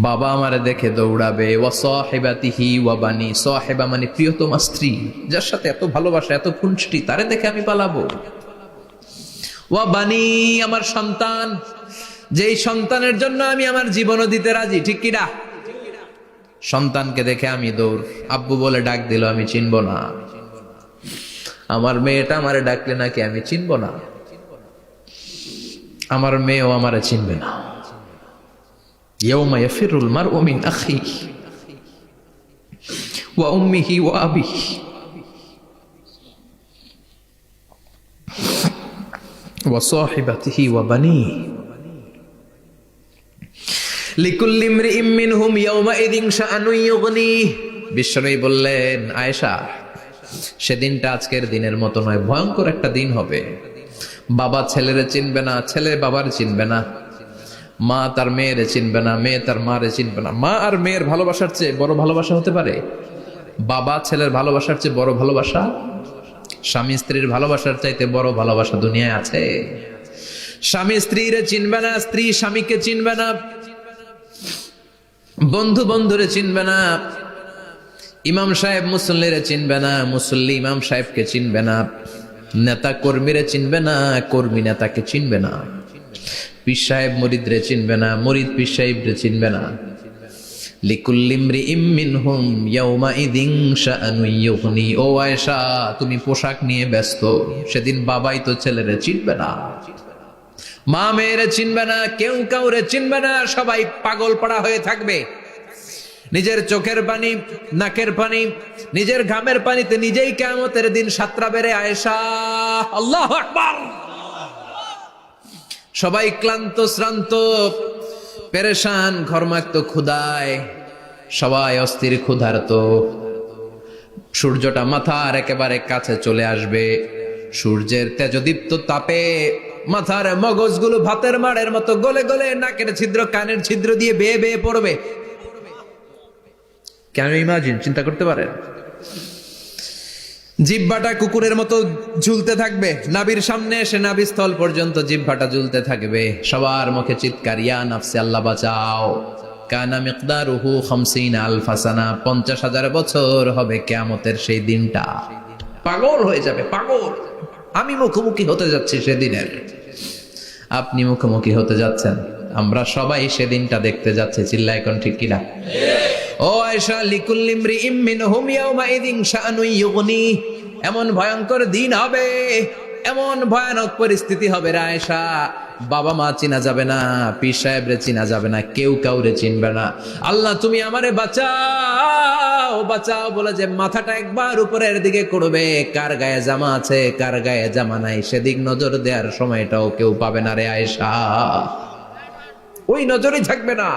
বাবা আমারে দেখে দৌড়াবে, ওয়া সাহিবাতিহি ওয়া বানি, সাহিবা মানে প্রিয়তমা স্ত্রী, যার সাথে এত ভালোবাসা এত খুনসুটি, তারে দেখে আমি পালাবো। ওয়া বানি, আমার সন্তান, যেই সন্তানের জন্য আমি আমার জীবনও দিতে রাজি, ঠিক কিনা? সন্তানকে দেখে আমি দৌড়। আব্বু বলে ডাক দিল, আমি চিনব না। আমার মেয়েটা আমারে ডাকলে নাকি আমি চিনব না, আমার মেয়েও আমারে চিনবে না। ইয়াউমা ইয়াফিরুল মারউ মিন আখিহি ওয়া উম্মিহি ওয়া আবিহি ওয়া সাহিবাতিহি ওয়া বানিহি লিকুল্লি ইমরিইম মিনহুম ইয়াউমাইযিন শাআনুন ইউগনিহি। বিশ্বনবী বললেন, আয়েশা, সেদিনটা আজকের দিনের মতো নয়, ভয়ঙ্কর একটা দিন হবে। বাবা ছেলেরে চিনবে না, ছেলে বাবার চিনবে না, মা তার মেয়েরে চিনবে না, মেয়ে তার মারে চিনবে না। মা আর মেয়ের ভালোবাসার চেয়ে বড় ভালোবাসা হতে পারে? বাবা ছেলের ভালোবাসার চেয়ে বড় ভালোবাসা? স্বামী স্ত্রীর ভালোবাসার চাইতে বড় ভালোবাসা দুনিয়ায় আছে? স্বামী স্ত্রীরে চিনবে না, স্ত্রী স্বামীকে চিনবে না, বন্ধু বন্ধুরে চিনবে না, ইমাম সাহেব মুসল্লিরে চিনবে না, মুসল্লি ইমাম সাহেবকে চিনবে না, নেতা কর্মীরে চিনবে না, কর্মী নেতাকে চিনবে না, পীর সাহেব মুরিদরে চিনবে না, মুরিদ পীর সাহেবরে চিনবে না। লিকুল্লি ইমরিইম মিনহুম ইয়াউমাইযিন শাআনুন ইউগনি। ও আয়েশা, তুমি পোশাক নিয়ে ব্যস্ত, সেদিন বাবাই তো ছেলেরে চিনবে না, মা মেয়েরে চিনবে না, কেউ কাউরে চিনবে না, সবাই পাগল পাড়া হয়ে থাকবে। নিজের চোখের পানি, নাকের পানি, নিজের ঘামের পানিতে নিজেই কিয়ামতের দিন সাতরা বেড়ে। আয়েশা, আল্লাহু আকবার। সবাই ক্লান্ত শ্রান্ত পেরেশান, ঘর্মাক্ত ক্ষুধায়, সবাই অস্থির ক্ষুধার্ত। সূর্যটা মাথার একেবারে কাছে চলে আসবে, সূর্যের তেজদীপ্ত তাপে মাথার মগজগুলো ভাতের মাড়ের মতো গলে গলে নাকের ছিদ্র কানের ছিদ্র দিয়ে বেয়ে বেয়ে পড়বে। কেন ইমাজিন, চিন্তা করতে পারেন? জিহ্বাটা কুকুরের মতো ঝুলতে থাকবে, নাভির সামনে এসে নাভিস্থল পর্যন্ত জিহ্বাটা ঝুলতে থাকবে। সবার মুখে চিৎকার, ইয়া নাফসি, আল্লাহ বাঁচাও। কানা মিকদারুহু 50 আলফা সানা, 50,000 বছর হবে কিয়ামতের সেই দিনটা। পাগল হয়ে যাবে, পাগল। আমি মুখোমুখি হতে যাচ্ছি সেদিনের, আপনি মুখোমুখি হতে যাচ্ছেন, আমরা সবাই সেদিনটা দেখতে যাচ্ছি। চিল্লা এখন ঠিক কিনা? ও আয়েশা, লিকুল্লি ইমরিইম মিনহুম ইয়াউমাইযিন শাআনুন ইউগনি। এমন ভয়ঙ্কর দিন হবে, এমন ভয়ানক পরিস্থিতি হবে রে আয়েশা, বাবা মা চিনা যাবে না, পীর সাহেবরে চিনা যাবে না, কেউ কাউরে চিনবে না। আল্লাহ তুমি আমারে বাঁচাও, বাঁচাও বলে যে মাথাটা একবার উপরের দিকে করবে, কার গায়ে জামা আছে কার গায়ে জামা নাই সেদিক নজর দেওয়ার সময়টাও কেউ পাবে না রে আয়েশা, ওই নজরই থাকবে না,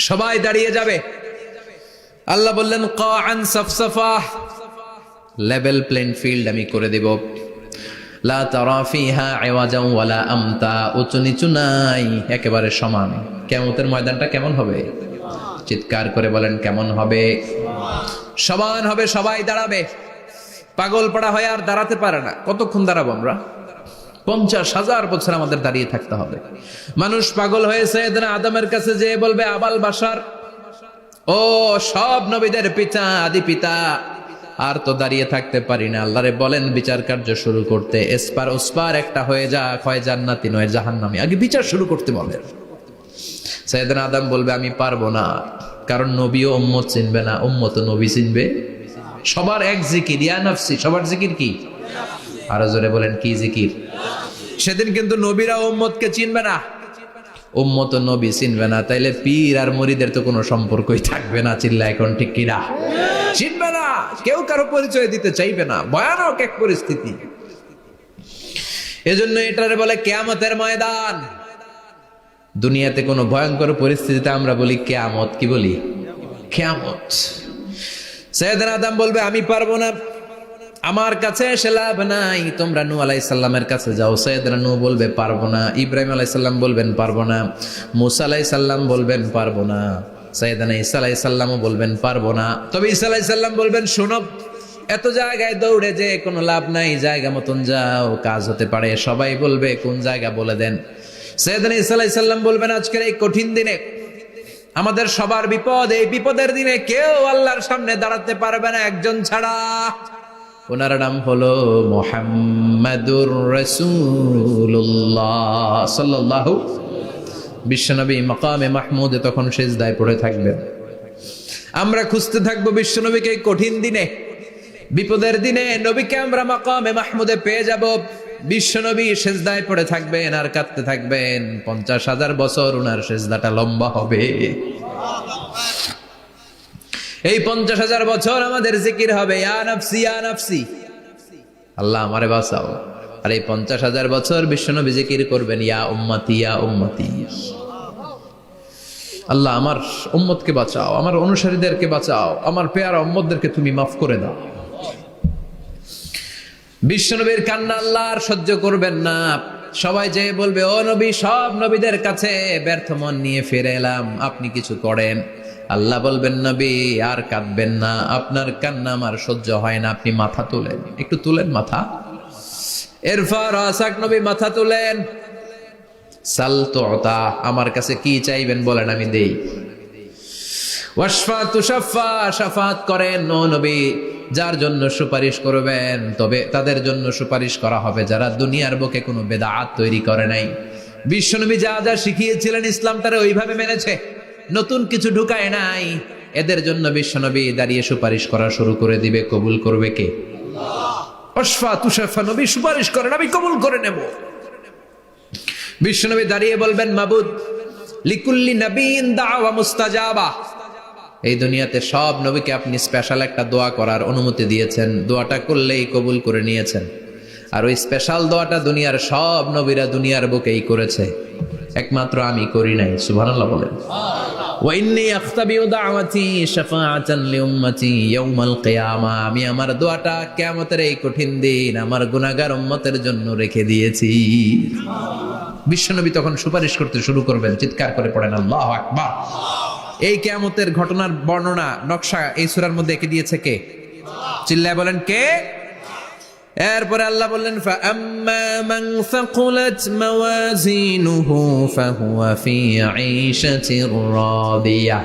সবাই দাঁড়িয়ে যাবে। আল্লাহ বললেন, কাআন সাফসাফা, লেভেল প্লেন ফিল্ড আমি করে দেব। লা তারা ফিহা ইওয়াজান ওয়ালা আমতা, উঁচু নিচু নাই, একেবারে সমান। কিয়ামতের ময়দানটা কেমন হবে? চিৎকার করে বলেন, কেমন হবে? সমান হবে, সবাই দাঁড়াবে। পাগল পাড়া হয়ে আর দাঁড়াতে পারে না। কতক্ষণ দাঁড়াবো আমরা? 50,000 বছর আমাদের দাঁড়িয়ে থাকতে হবে। মানুষ পাগল হয়ে সাইয়েদনা আদমের কাছে যেয়ে বলবে, আবাল বাশার, ও সব নবীদের পিতা, আদি পিতা, আর তো দাঁড়িয়ে থাকতে পারি না, আল্লাহরে বলেন বিচার কার্য শুরু করতে। এসপার ওসপার একটা হয়ে যা, হয় জান্নাতি নয় জাহান্নামী, আগে বিচার শুরু করতে বলেন। সাইয়েদনা আদম বলবে, আমি পারবো না, কারণ নবীও উম্মত চিনবে না, উম্মত নবী চিনবে। সবার এক জিকির, ইয়া নাফসি, সবার জিকির কি? আরো জোরে বলেন, কি জিকির? সেদিন কিন্তু নবীরা উম্মতকে চিনবে না, উম্মত নবী চিনবে না, তাইলে পীর আর মুরিদের তো কোনো সম্পর্কই থাকবে না। চিল্লা এখন ঠিক কিনা? চিনবে না, কেউ কারো পরিচয় দিতে চাইবে না। ভয়ানক এক পরিস্থিতি। এজন্য এটারে বলে কিয়ামতের ময়দান। দুনিয়াতে কোনো ভয়ঙ্কর পরিস্থিতিতে আমরা বলি কিয়ামত, কি বলি? কিয়ামত। সাইয়েদনা আদম বলবে, আমি পারবো না, আমার কাছে এসে লাভ নাই, তোমরা নূহ আলাইহিস সালামের কাছে যাও। সাইয়েদনা নূহ বলবে, পারবো না। ইব্রাহিম আলাইহিস সালাম বলবেন, পারবো না। মূসা আলাইহিস সালাম বলবেন, পারবো না। সাইয়েদনা ঈসা আলাইহিস সালামও বলবেন, পারবো না। তবে ঈসা আলাইহিস সালাম বলবেন, শোনো, এত জায়গায় দৌড়ে যে কোনো লাভ নাই, জায়গা মতন যাও, কাজ হতে পারে। সবাই বলবে, কোন জায়গা বলে দেন। সাইয়েদনা ঈসা আলাইহিস সালাম বলবেন, আজকের এই কঠিন দিনে আমাদের সবার বিপদ, এই বিপদের দিনে কেউ আল্লাহর সামনে দাঁড়াতে পারবে না একজন ছাড়া। ওনার নাম হলো মুহাম্মাদুর রাসূলুল্লাহ সাল্লাল্লাহু। বিশ্বনবী মাকামে মাহমুদে তখন সিজদায় পড়ে থাকবেন। আমরা খুঁজতে থাকবো বিশ্বনবীকে এই কঠিন দিনে, বিপদের দিনে নবীকে আমরা মাকামে মাহমুদে পেয়ে যাব। বিশ্বনবী সিজদায় পড়ে থাকবেন আর কাঁদতে থাকবেন। 50,000 বছর ওনার সিজদাটা লম্বা হবে। এই 50,000 বছর আমাদের জিকির হবে, ইয়া নাফসি ইয়া নাফসি, আল্লাহ আমারে বাঁচাও। আর এই 50,000 বছর বিশ্বনবী জিকির করবেন, ইয়া উম্মতি ইয়া উম্মতি, আল্লাহ আমার উম্মতকে বাঁচাও, আমার অনুসারীদেরকে বাঁচাও, আমার পেয়ারা উম্মতদেরকে তুমি মাফ করে দাও। বিশ্বনবীর কান্না আল্লাহ আর সহ্য করবেন না। সবাই যে বলবে, ও নবী, সব নবীদের কাছে ব্যর্থ মন নিয়ে ফিরে এলাম, আপনি কিছু করেন। আল্লাহ বলবেন, নবী আর কাঁদবেন না, আপনার কান্না আমার সহ্য হয় না, আপনি মাথা তোলেন, একটু তুলেন মাথা। এরপর আসাক নবী মাথা তুলেন। সাল তুতা, আমার কাছে কি চাইবেন বলেন, আমি দেই। ওয়াশফা তুশাফা, শাফাত করেন ও নবী, যার জন্য সুপারিশ করবেন তবে তাদের জন্য সুপারিশ করা হবে যারা দুনিয়ার বুকে কোনো বেদাত তৈরি করে নাই। বিশ্বনবী যা যা শিখিয়েছিলেন ইসলামটারে ওইভাবে মেনেছে, নতুন কিছু ঢুকায় নাই। এদের জন্য বিশ্বনবী দাঁড়িয়ে সুপারিশ করা শুরু করে দিবে। কবুল করবে কে? ওয়াশফা তুশাফা, নবী সুপারিশ করেন, আমি কবুল করে নেব। বিশ্বনবী দাঁড়িয়ে বলবেন, মাবুদ লিকুল্লি নবীন দাওয়া মুস্তাজাবা, এই দুনিয়াতে সব নবীকে আপনি স্পেশাল একটা দোয়া করার অনুমতি দিয়েছেন, দোয়াটা করলেই কবুল করে নিয়েছেন। আর ওই স্পেশাল দোয়াটা দুনিয়ার সব নবীরা দুনিয়ার বুকেই করেছে, একমাত্র আমি করি নাই। সুবহানাল্লাহ বলেন। ওয়া ইন্নী আখতাবিউ দাওয়াতি শাফাআতান লিউম্মতি ইয়াউমাল কিয়ামা, আমি আমার দোয়াটা কিয়ামতের এই কঠিন দিন আমার গুনাহগার উম্মতের জন্য রেখে দিয়েছি। বিশ্বনবী তখন সুপারিশ করতে শুরু করবেন। চিৎকার করে পড়েন আল্লাহু আকবার। এই কিয়ামতের ঘটনার বর্ণনা নকশা এই সূরার মধ্যে এঁকে দিয়েছে কে? চিল্লায় বলেন কে? এরপরে আল্লাহ বললেন, ফাআম্মা মান সাকুলাত মাওয়াজিনুহু ফাহুয়া ফি আইশাতির রাদিয়াহ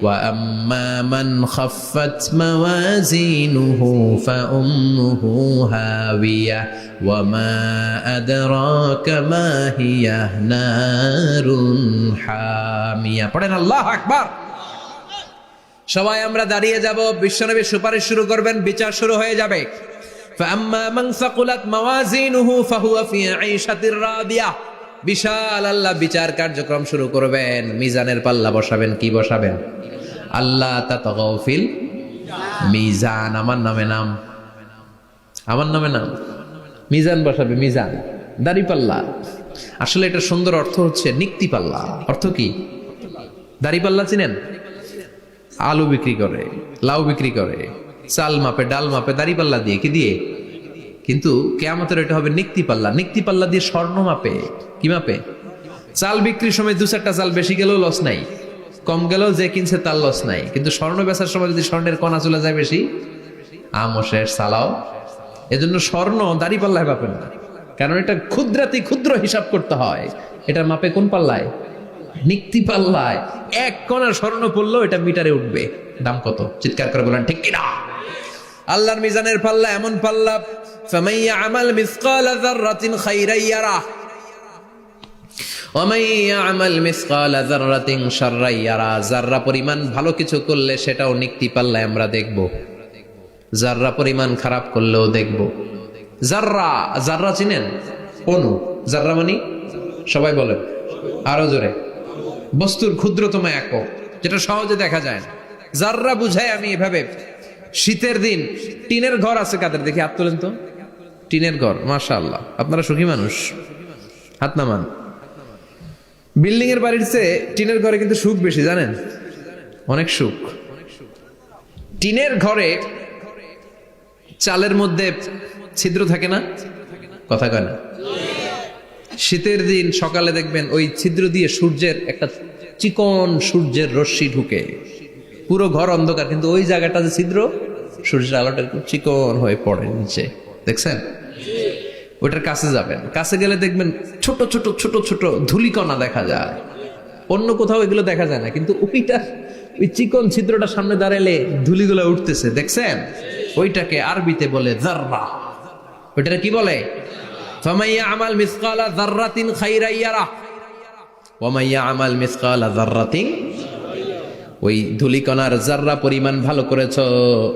ওয়া আম্মা মান খাফফাত মাওয়াজিনুহু ফাউম্মুহু হাওিয়াহ ওয়া মা আদরাকা মা হিয়া নারুন হামিয়া। পড়েন আল্লাহু আকবার। সবাই আমরা দাঁড়িয়ে যাব, বিশ্বনবী সুপারিশ শুরু করবেন, বিচার শুরু হয়ে যাবে। فأما من ثقلت موازينه فهو في عيشة راضية, বিশাল আল্লাহ বিচার কার্যক্রম শুরু করবেন। মিজানের পাল্লা বসাবেন, কি বসাবেন? আল্লাহ তাতাগাউ ফিল মিজান, আমার নামে নাম, আমার নামে নাম, মিজান বসাবে, মিজান দাড়ি পাল্লা। আসলে এটা সুন্দর অর্থ হচ্ছে নিক্তি পাল্লা। অর্থ কি? দাড়ি পাল্লা চিনেন? আলু বিক্রি করে, লাউ বিক্রি করে, চাল মাপে, ডাল মাপে, দাড়ি পাল্লা দিয়ে, কি দিয়ে? কিন্তু কিয়ামতের এটা হবে নিক্তি পাল্লা। নিক্তি পাল্লা দিয়ে স্বর্ণ মাপে। কি মাপে? চাল বিক্রির সময় 2-4টা চাল বেশি গেলেও লস নাই, কম গেলেও যে কিনছে তার লস নাই। কিন্তু স্বর্ণ বেচার সময় যদি স্বর্ণের কণা চলে যায় বেশি, আমও শেষ, চালাও। এজন্য স্বর্ণ দাড়ি পাল্লায় মাপে না, কারণ এটা ক্ষুদ্রাতি ক্ষুদ্র হিসাব করতে হয়। এটা মাপে কোন পাল্লায়? নিক্তি পাল্লায়। এক কণা স্বর্ণ পড়লো এটা মিটারে উঠবে। দাম কত? চিৎকার করে বলেন ঠিক কিনা? আল্লাহর মিজানের পাল্লা এমন পাল্লা, ফামান ইয়ামাল মিসকালা যাররাতিন খাইরান ইয়ারা ওয়া মান ইয়ামাল মিসকালা যাররাতিন শাররান ইয়ারা। যাররা পরিমাণ ভালো কিছু করলে সেটাও নিক্তি পাল্লায় আমরা দেখব, যাররা পরিমাণ খারাপ করলেও দেখব। যাররা, যাররা চিনেন? অণু। যাররা মানে সবাই বলেন আরো জোরে, বস্তুর ক্ষুদ্রতম একক, যেটা সহজে দেখা যায় না। যাররা বুঝায় আমি এভাবে, শীতের দিন টিনের ঘর আছে কাদের? দেখি হাত তোলেন তো। টিনের ঘর, মাশাআল্লাহ, আপনারা সুখী মানুষ, হাত নামান। বিল্ডিং এর বাড়ির চেয়ে টিনের ঘরে কিন্তু সুখ বেশি, জানেন? অনেক সুখ। টিনের ঘরে চালের মধ্যে ছিদ্র থাকে না? কথা কয় না? শীতের দিন সকালে দেখবেন ওই ছিদ্র দিয়ে সূর্যের একটা চিকন সূর্যের রশ্মি ঢুকে, পুরো ঘর অন্ধকার, কিন্তু ওই জায়গাটা যে ছিদ্র, সূর্যের আলোটা চিকন হয়ে পড়ে নিচে, দেখছেন? ওটার কাছে যাবেন, কাছে গেলে দেখবেন ছোট ছোট ছোট ছোট ধূলিকণা দেখা যায়। অন্য কোথাও এগুলো দেখা যায় না, কিন্তু ওইটা ওই চিকন ছিদ্রটা সামনে দাঁড়ালে ধুলিগুলো উঠতেছে, দেখছেন? ওইটাকে আরবিতে বলে যাররা। ওইটাকে কি বলে? ফামাইয়া আমাল মিসকালা যাররাতিন খাইরান ইয়ারা ওয়া মাইয়া আমাল মিসকালা যাররাতিন, ওই ধুলিকণার যাররা পরিমাণ ভালো করেছো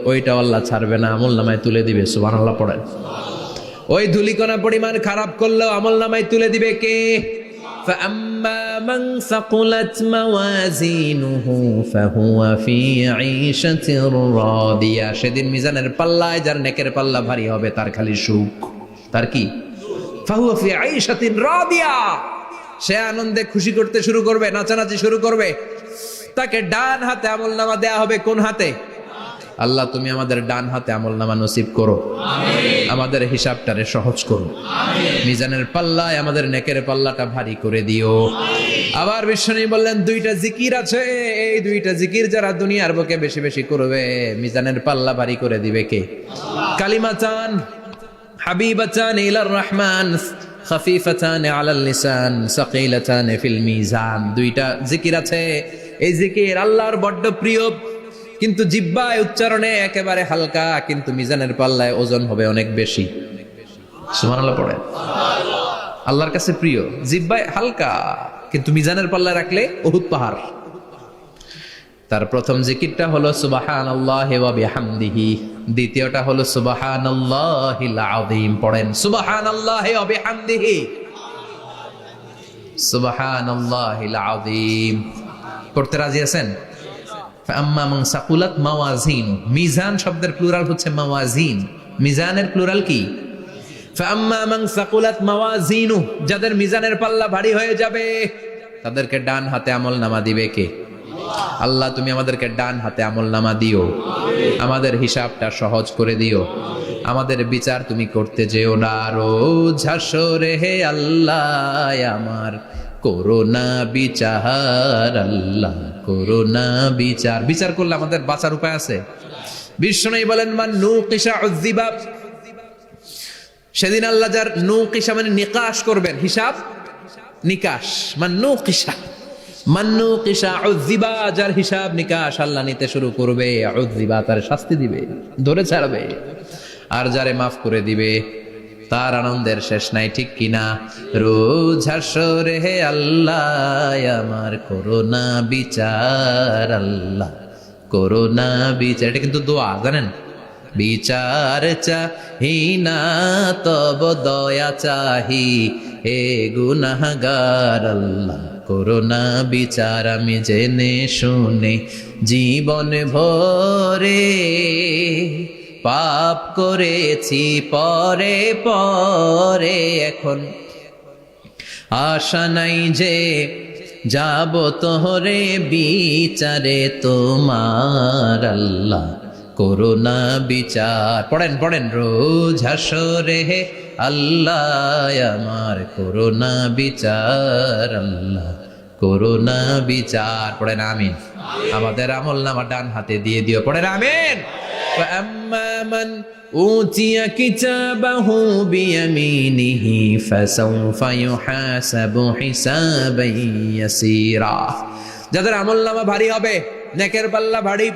ওইটা আল্লাহ ছাড়বে না, আমলনামায় তুলে দিবে। সুবহানাল্লাহ পড়েন। ওই ধুলিকণা পরিমাণ খারাপ করলেও আমলনামায় তুলে দিবে কে? فأما من ثقلت موازينه فهو في عيشة راضية, সেদিন মিজানের পাল্লায় যার নেকের পাল্লা ভারী হবে তার খালি সুখ। তার কি? فهو في عيشة راضية, সে আনন্দে খুশি করতে শুরু করবে, নাচানাচি শুরু করবে। তাকে ডান হাতে আমলনামা দেয়া হবে। কোন হাতে? আল্লাহ তুমি আমাদের ডান হাতে আমলনামা নসিব করো, আমাদের হিসাবটারে সহজ করো, মিজানের পাল্লায় আমাদের নেকের পাল্লাটা ভারী করে দিও। আবার বিশ্বনবী বললেন দুইটা জিকির আছে, এই দুইটা জিকির যারা দুনিয়ার বুকে বেশি বেশি করবে মিজানের পাল্লা ভারী করে দিবে কে? কালিমাতান হাবিবাতান ইলার রহমান খাফিফাতান আলাল লিসান সাকিলাতান ফিল মিজান। দুইটা জিকির আছে, এই জিকির আল্লাহর বড্ড প্রিয়, কিন্তু জিহ্বায় উচ্চারণে একেবারে হালকা, কিন্তু মিজানের পাল্লায় ওজন হবে অনেক বেশি। সুবহানাল্লাহ পড়ে। আল্লাহর কাছে প্রিয়, জিহ্বায় হালকা, কিন্তু মিজানের পাল্লায় রাখলে উহুদ পাহাড়। তার প্রথম জিকিরটা হলো সুবহানাল্লাহি ওয়া বিহামদিহি, দ্বিতীয়টা হলো সুবহানাল্লাহিল আযীম। পড়েন সুবহানাল্লাহি ওয়া বিহামদিহি, সুবহানাল্লাহিল আযীম। পড়তে রাজি আছেন? আম্মা মান সাকুলাত মাওয়াজিন, মিজান শব্দের প্লুরাল হচ্ছে মাওয়াজিন, মিজানের প্লুরাল কি? ফাআম্মা মান সাকুলাত মাওয়াজিনু, যাদের মিজানের পাল্লা ভারী হয়ে যাবে তাদেরকে ডান হাতে আমলনামা দিবে কে? আল্লাহ তুমি আমাদেরকে ডান হাতে আমলনামা দিও, আমাদের হিসাবটা সহজ করে দিও, আমাদের বিচার তুমি করতে যেও না রোজ হাসরে হে আল্লাহ আমার করোনা বিচার, আল্লাহ করোনা বিচার। বিচার করলে আমাদের বাঁচার উপায় আছে। বিশ্বনবী বলেন মান নুকিশা উযিবা, সেদিন আল্লাহ যার নুকিশা মানে নিকাশ করবেন, হিসাব নিকাশ, মান নুকিশা উযিবা, যার হিসাব নিকাশ আল্লাহ নিতে শুরু করবে, উযিবা তার শাস্তি দিবে, ধরে ছাড়বে। আর যারে মাফ করে দিবে তার আনন্দের শেষ নাই, ঠিক কিনা? রোজ হাসরে হে আল্লাহ আমার করোনা বিচার, আল্লাহ করোনা বিচার। এটা কিন্তু দোয়া, জানেন? বিচার চাহি না তব দয়া চাহি হে গুনাহগার, আল্লাহ করোনা বিচার। আমি জেনে শুনে জীবন ভরে পাপ করেছি পরে পরে, এখন আশা নাই যে যাব তোহরে বিচারে তোমার, আল্লাহ করোনা বিচার। পড়েন পড়েন রোজ হাসরে হে আল্লাহ আমার করোনা বিচার, আল্লাহ করোনা বিচার। পড়েন আমিন। আমাদের আমলনামা ডান হাতে দিয়ে দিও। পড়েন আমিন। فأما من أوتي كتابه بيمينه فسوف يحاسب حسابا يسيرا, যাদের আমলনামা ভারী হবে, নেকের পাল্লা ভারী,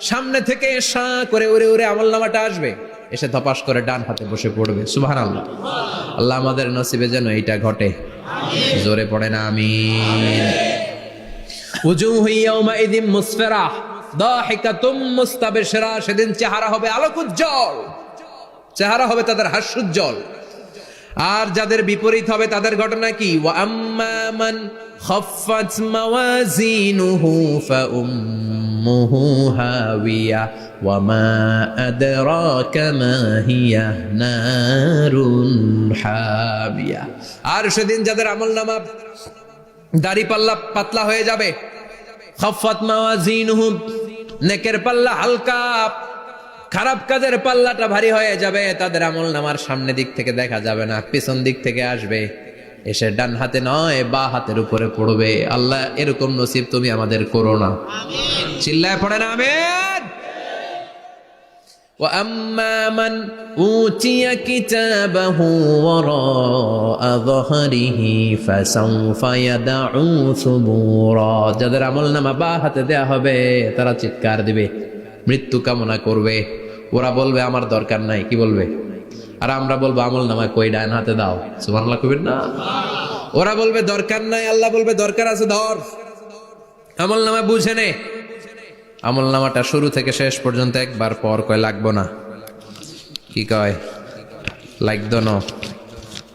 সামনে থেকে সা করে উড়ে উড়ে আমলনামাটা আসবে, এসে ধপাস করে ডান হাতে বসে পড়বে। সুবহানাল্লাহ। আল্লাহ আমাদের নসিবে যেন এইটা ঘটে। জোরে পড়েন আমিন। উজুহু ইয়াউমাইযিন মুসফিরা দাহিকাতুম মুস্তাবশিরা, সেদিন চেহারা হবে আলোক উজ্জ্বল, চেহারা হবে তাদের হাস্যোজ্জ্বল। আর যাদের বিপরীত হবে তাদের ঘটনা কি? ওয়া আম্মা মান খাফফাত মাওয়াজিনুহু ফাউম্মুহু হাওিয়া ওয়া মা আদরাকা মা হিয়া নারুন হাবিয়া। আর সেদিন যাদের আমলনামা দাড়ি পাল্লা পাতলা হয়ে যাবে, খাফফাত মাওয়াজিনুহু নেকের পাল্লা হালকা, খারাপ কাজের পাল্লাটা ভারী হয়ে যাবে, তাদের আমলনামার সামনে দিক থেকে দেখা যাবে না, পিছন দিক থেকে আসবে, এসে ডান হাতে নয় বা হাতের উপরে পড়বে। আল্লাহ এরকম নসিব তুমি আমাদের করো না। চিল্লায় পড়েন আমিন। وأما من أوتي كتابه وراء ظهره فسوف يدعو ثبورا যাদের আমলনামা বা হাতে দেয়া হবে তারা চিৎকার দিবে, মৃত্যু কামনা করবে। ওরা বলবে আমার দরকার নাই, কি বলবে? আর আমরা বলবো আমলনামা কই, ডান হাতে দাও। সুবহানাল্লাহ কইবেন না? ওরা বলবে দরকার নাই, আল্লাহ বলবে দরকার আছে, ধর আমলনামা বুঝে নে। আমলনামাটা শুরু থেকে শেষ পর্যন্ত একবার পর কয় লাগবো না, কি কয়? লাগতো না।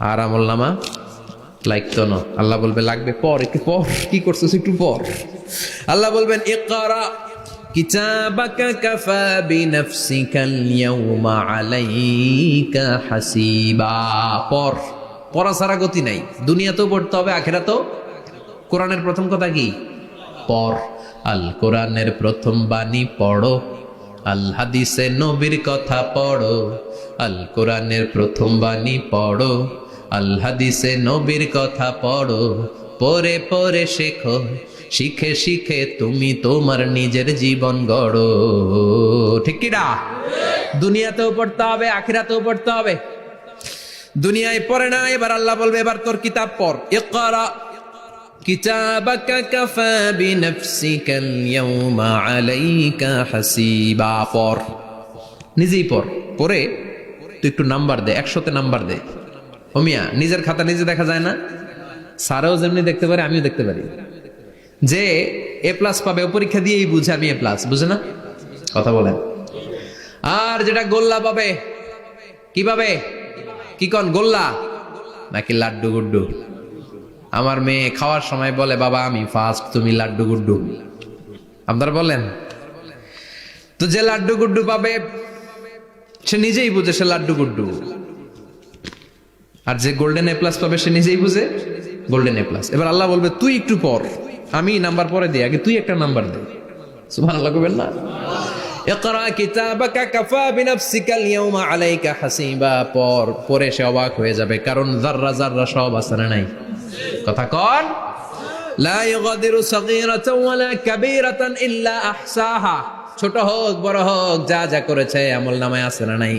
আর আমলনামা লাগতো না, আল্লাহ বলবে লাগবে পর, একটু পর। কি করছিস একটু পর? আল্লাহ বলবেন ইকরা কিতাবাকা কাফা বিনাফসিকাল ইয়াউমা আলাইকা হাসিবা। পর, পড়া ছাড়া গতি নাই। দুনিয়াতেও পড়তে হবে, আখিরাতেও। কোরআনের প্রথম কথা কি? পর। আল কোরআনের প্রথম বাণী পড়ো, আল হাদিসে নবীর কথা পড়ো। আল কোরআনের প্রথম বাণী পড়ো, আল হাদিসে নবীর কথা পড়ো। পড়ে পড়ে শেখো, শিখে শিখে তুমি তোমার নিজের জীবন গড়ো। ঠিক কি না? দুনিয়াতেও পড়তে হবে, আখিরাতেও পড়তে হবে। দুনিয়ায় পড়ে না, এবার আল্লাহ বলবে এবার তোর কিতাব পড়। ইকরা কিতাবাকা কাফা বিনাফসিকাল ইয়াউমা আলাইকা হাসিবা। পড়, নিজেই পড়। পড়ে তুই একটু নাম্বার দে, 100তে নাম্বার দে। ওমিয়া, নিজের খাতা নিজে দেখা যায় না? স্যারও যেমনি দেখতে পারে, আমিও দেখতে পারি। যে এ প্লাস পাবে ও পরীক্ষা দিয়েই বুঝে আমি এ প্লাস, বুঝে না? কথা বলেন। আর যেটা গোল্লা পাবে, কি পাবে? কি কন, গোল্লা নাকি লাড্ডু গুড্ডু? আমার মেয়ে খাওয়ার সময় বলে বাবা আমি ফার্স্ট, তুমি লাড্ডু গুড্ডু। আপনারা বলেন তো, যে লাড্ডু গুড্ডু পাবে সে নিজেই বুঝে সে লাড্ডু গুড্ডু। আর যে গোল্ডেন এ প্লাস পাবে সে নিজেই বুঝে গোল্ডেন এ প্লাস। এবার আল্লাহ বলবে তুই একটু পর, আমি নাম্বার পরে দিই, আগে তুই একটা নাম্বার দে। সুবহানাল্লাহ কইবেন না? ইকরা কিতাবাকা কাফা বিনাফসিকাল ইয়াউমা আলাইকা হাসিবা। পর, পরে সে অবাক হয়ে যাবে, কারণ যাররা যাররা সব আছে না নাই? কথা কন। লা ইগাদিরু সাগীরাতান ওয়ালা কাবীরাতান ইল্লা আহসাহা। ছোট হোক বড় হোক, যা যা করেছে আমলনামায় আছে না নাই?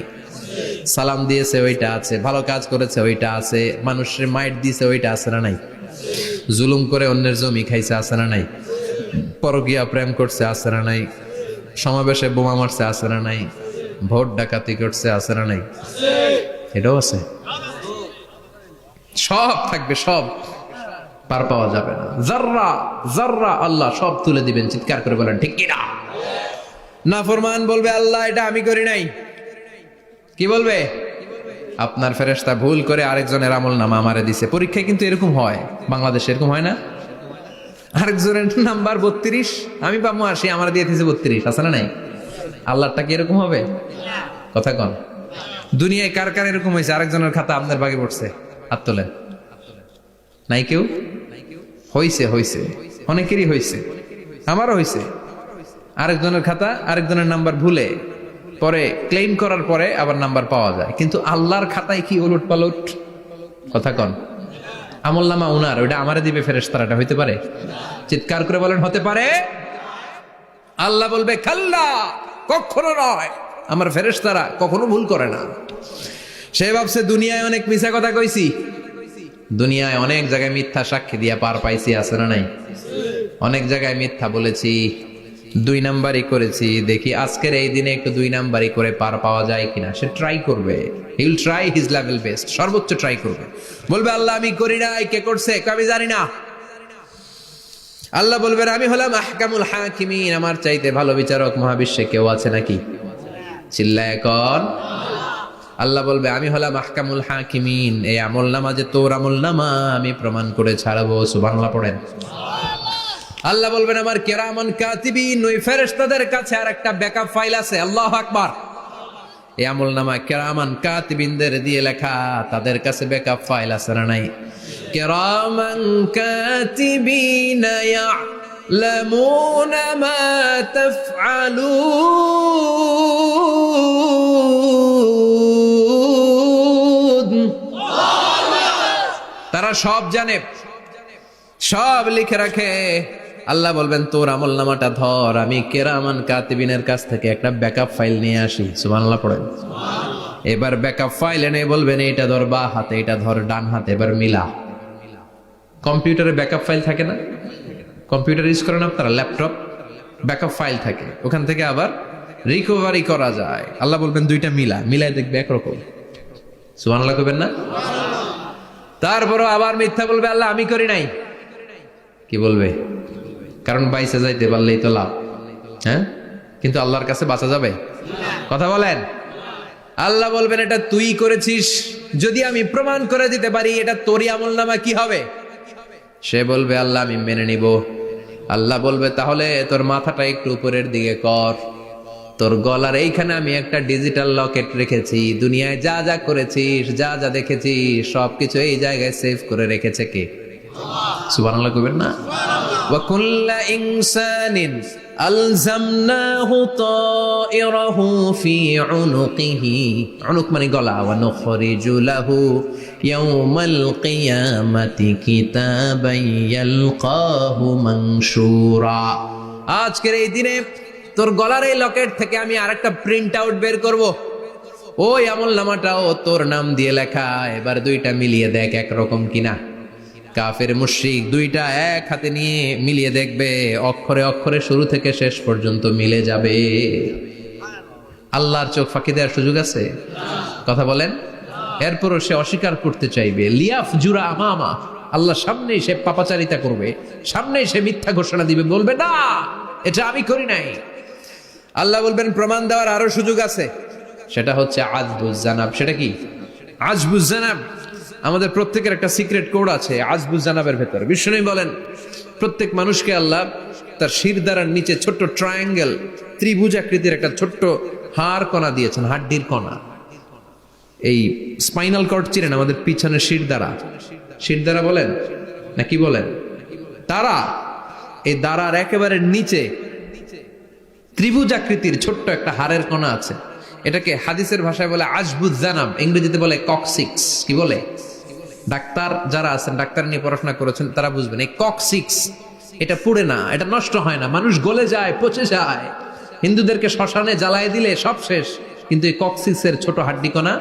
সালাম দিয়েছে ওইটা আছে, ভালো কাজ করেছে ওইটা আছে, মানুষের মাইট দিয়েছে ওইটা আছে না নাই? জুলুম করে অন্যের জমি খাইছে আছে না নাই? পরকীয়া প্রেম করছে আছে না নাই? সমাবেশে বোমা মারছে আছে না নাই? ভোট ডাকাতি করছে আছে না নাই? এটাও আছে। সব থাকবে, সব পার পাওয়া যাবে না। যাররা যাররা আল্লাহ সব তুলে দিবেন। চিৎকার করে বলেন ঠিক কিনা? নাফরমান বলবে আল্লাহ এটা আমি করি নাই। কি বলবে? আপনার ফেরেশতা ভুল করে আরেকজনের আমলনামা আমারে দিছে। পরীক্ষায় কিন্তু এরকম হয়, বাংলাদেশে এরকম হয় না? আরেকজনের নাম্বার 32, আমি পাবো 80, আমার দিয়ে দিয়েছে 32, আছে না নাই? আল্লাহরটা কি এরকম হবে? কথা কন। দুনিয়ায় কার কার এরকম হয়েছে আরেকজনের খাতা আপনার ভাগে পড়ছে? হাত তোলেন। নাই কেউ? হইছে, হইছে, অনেকেরই হইছে, আমারও হইছে। আরেকজনের খাতা আরেকজনের নাম্বার ভুলে পরে ক্লেম করার পরে আবার নাম্বার পাওয়া যায়, কিন্তু আল্লাহর খাতায় কি উলট পালট? কথা কন। আমলনামা উনার, ওইটা আমারে দিবে ফেরেশতারা, এটা হইতে পারে? চিৎকার করে বলেন হতে পারে? আল্লাহ বলবে খাল্লা, কখনো নয়। আমার ফেরেশতারা কখনো ভুল করে না। সে ভাবছে দুনিয়ায় অনেক মিথ্যা কথা কইছি, দুনিয়ায় অনেক জায়গায় মিথ্যা সাক্ষী দিয়া পার পাইছি, আছে না নাই? অনেক জায়গায় মিথ্যা বলেছি, 2 নাম্বারই করেছি, দেখি আজকের এই দিনে একটু 2 নাম্বারই করে পার পাওয়া যায় কিনা। সে ট্রাই করবে, he will try his level best, সর্বোচ্চ ট্রাই করবে। বলবে আল্লাহ আমি করি নাই, কে করছে? আমি জানি না। আল্লাহ বলবেন আমি হলাম আহকামুল হাকিমিন, আমার চাইতে ভালো বিচারক মহাবিশ্বে কেউ আছে নাকি? চিল্লায় কর। আল্লাহ বলবে আমি হলাম আহকামুল হাকিমিন, এই আমলনামা যে তোর আমলনামা আমি প্রমাণ করে ছাড়াবো। সুবহানাল্লাহ পড়েন। আল্লাহ বলবেন আমার কিরামান কাতিবিন, ওই ফেরেশতাদের কাছে আর একটা ব্যাকআপ ফাইল আছে। আল্লাহু আকবার। এই আমলনামা কিরামান কাতিবিনদের দিয়ে লেখা, তাদের কাছে ব্যাকআপ ফাইল আছে না নাই? কিরামান কাতিবিন ইয়ালামুনা মা তাফআলুন। তারা সব জানে, সব লিখে রাখে। আল্লাহ বলবেন তোর আমল নামাটা ধর, আমি কেরামান কাতিবিনের কাছ থেকে একটা ব্যাকআপ ফাইল নিয়ে আসি। সুবহানাল্লাহ পড়েন। এবার ব্যাকআপ ফাইল এনে বলবেন এটা ধর বা হাতে, এটা ধর ডান হাতে, এবার মিলা। কম্পিউটারে ব্যাকআপ ফাইল থাকে না? কম্পিউটার ইউজ করেন আপনারা? ল্যাপটপ ব্যাকআপ ফাইল থাকে, ওখান থেকে আবার রিকভারি করা যায়। আল্লাহ বলবেন দুইটা মিলাই দেখবে একরকম। সুবহানাল্লাহ কইবেন না? তারপরও আবার মিথ্যা বলবে, আল্লাহ আমি করি নাই। কি বলবে? কারণ বাইসে যাইতে পারলেই তো লাভ। হ্যাঁ, কিন্তু আল্লাহর কাছে বাঁচা যাবে? কথা বলেন। আল্লাহ বলবেন এটা তুই করেছিস, যদি আমি প্রমাণ করে দিতে পারি এটা তোরই আমলনামা, কি হবে? সে বলবে আল্লাহ আমি মেনে নিব। আল্লাহ বলবে তাহলে তোর মাথাটা একটু উপরের দিকে কর, তোর গলার এইখানে আমি একটা ডিজিটাল লকেট রেখেছি, দুনিয়ায় যা যা করেছিস, যা যা দেখেছিস সবকিছু এই জায়গায় সেভ করে রেখেছে কে? সুবহানাল্লাহ কইবেন না? ওয়া কুল্লা ইনসানিন আলজামনাহু তায়রাহু ফি উনুকিহি, উনুক মানে গলা, ওয়া নুখরিজু লাহু ইয়াওমাল কিয়ামাতি কিতাবান ইয়ালকাহু মানশুরা। আজকের এই দিনে তোর গলার এই লকেট থেকে আমি আরেকটা প্রিন্ট আউট বের করব, ওই আমলনামাটাও তোর নাম দিয়ে লেখা। এবার দুইটা মিলিয়ে দেখ একরকম কিনা। কাফের মুশরিক দুইটা এক হাতে নিয়ে মিলিয়ে দেখবে, অক্ষরে অক্ষরে শুরু থেকে শেষ পর্যন্ত মিলে যাবে। আল্লাহর চোখ ফাঁকি দেওয়ার সুযোগ আছে? কথা বলেন। এরপরও সে অস্বীকার করতে চাইবে। লিয়াফ জুরা আমামা, আল্লাহ সামনেই সে পাপাচারিতা করবে, সামনেই সে মিথ্যা ঘোষণা দিবে, বলবে না এটা আমি করি নাই। আল্লাহ বলবেন প্রমাণ দেওয়ার আরো সুযোগ আছে, সেটা হচ্ছে আজবুজ জানাব। সেটা কি? আজবুজ জানাব। আমাদের প্রত্যেকের একটা সিক্রেট কোড আছে আজবুজ জানাবের ভেতর। বিষ্ণু বলেন প্রত্যেক মানুষকে আল্লাহ তার শিরদাঁড়ার নিচে ছোট্ট ট্রায়াঙ্গেল, ত্রিভুজ আকৃতির একটা ছোট্ট হাড় কণা দিয়েছেন, হাড্ডির কণা। এই স্পাইনাল কর্ড চিনেন? আমাদের পিছনে শিরদাঁড়া বলেন না কি বলেন? তারা, এই দাঁড়ার একেবারে নিচে ত্রিভুজ আকৃতির ছোট্ট একটা হাড়ের কণা আছে। এটাকে হাদিসের ভাষায় বলে আজবুজ জানাব, ইংরেজিতে বলে ককসিক্স। কি বলে? ডাক্তার যারা আছেন, ডাক্তার নিয়ে পড়াশোনা করেছেন, তারা বুঝবেন এই ককসিক্স এটা পুড়ে না, এটা নষ্ট হয় না, মানুষ গলে যায়, পচে যায়। হিন্দুদেরকে শ্মশানে জ্বালায় দিলে সব শেষ, কিন্তু এই ককসিক্সের ছোট হাড্ডি কণা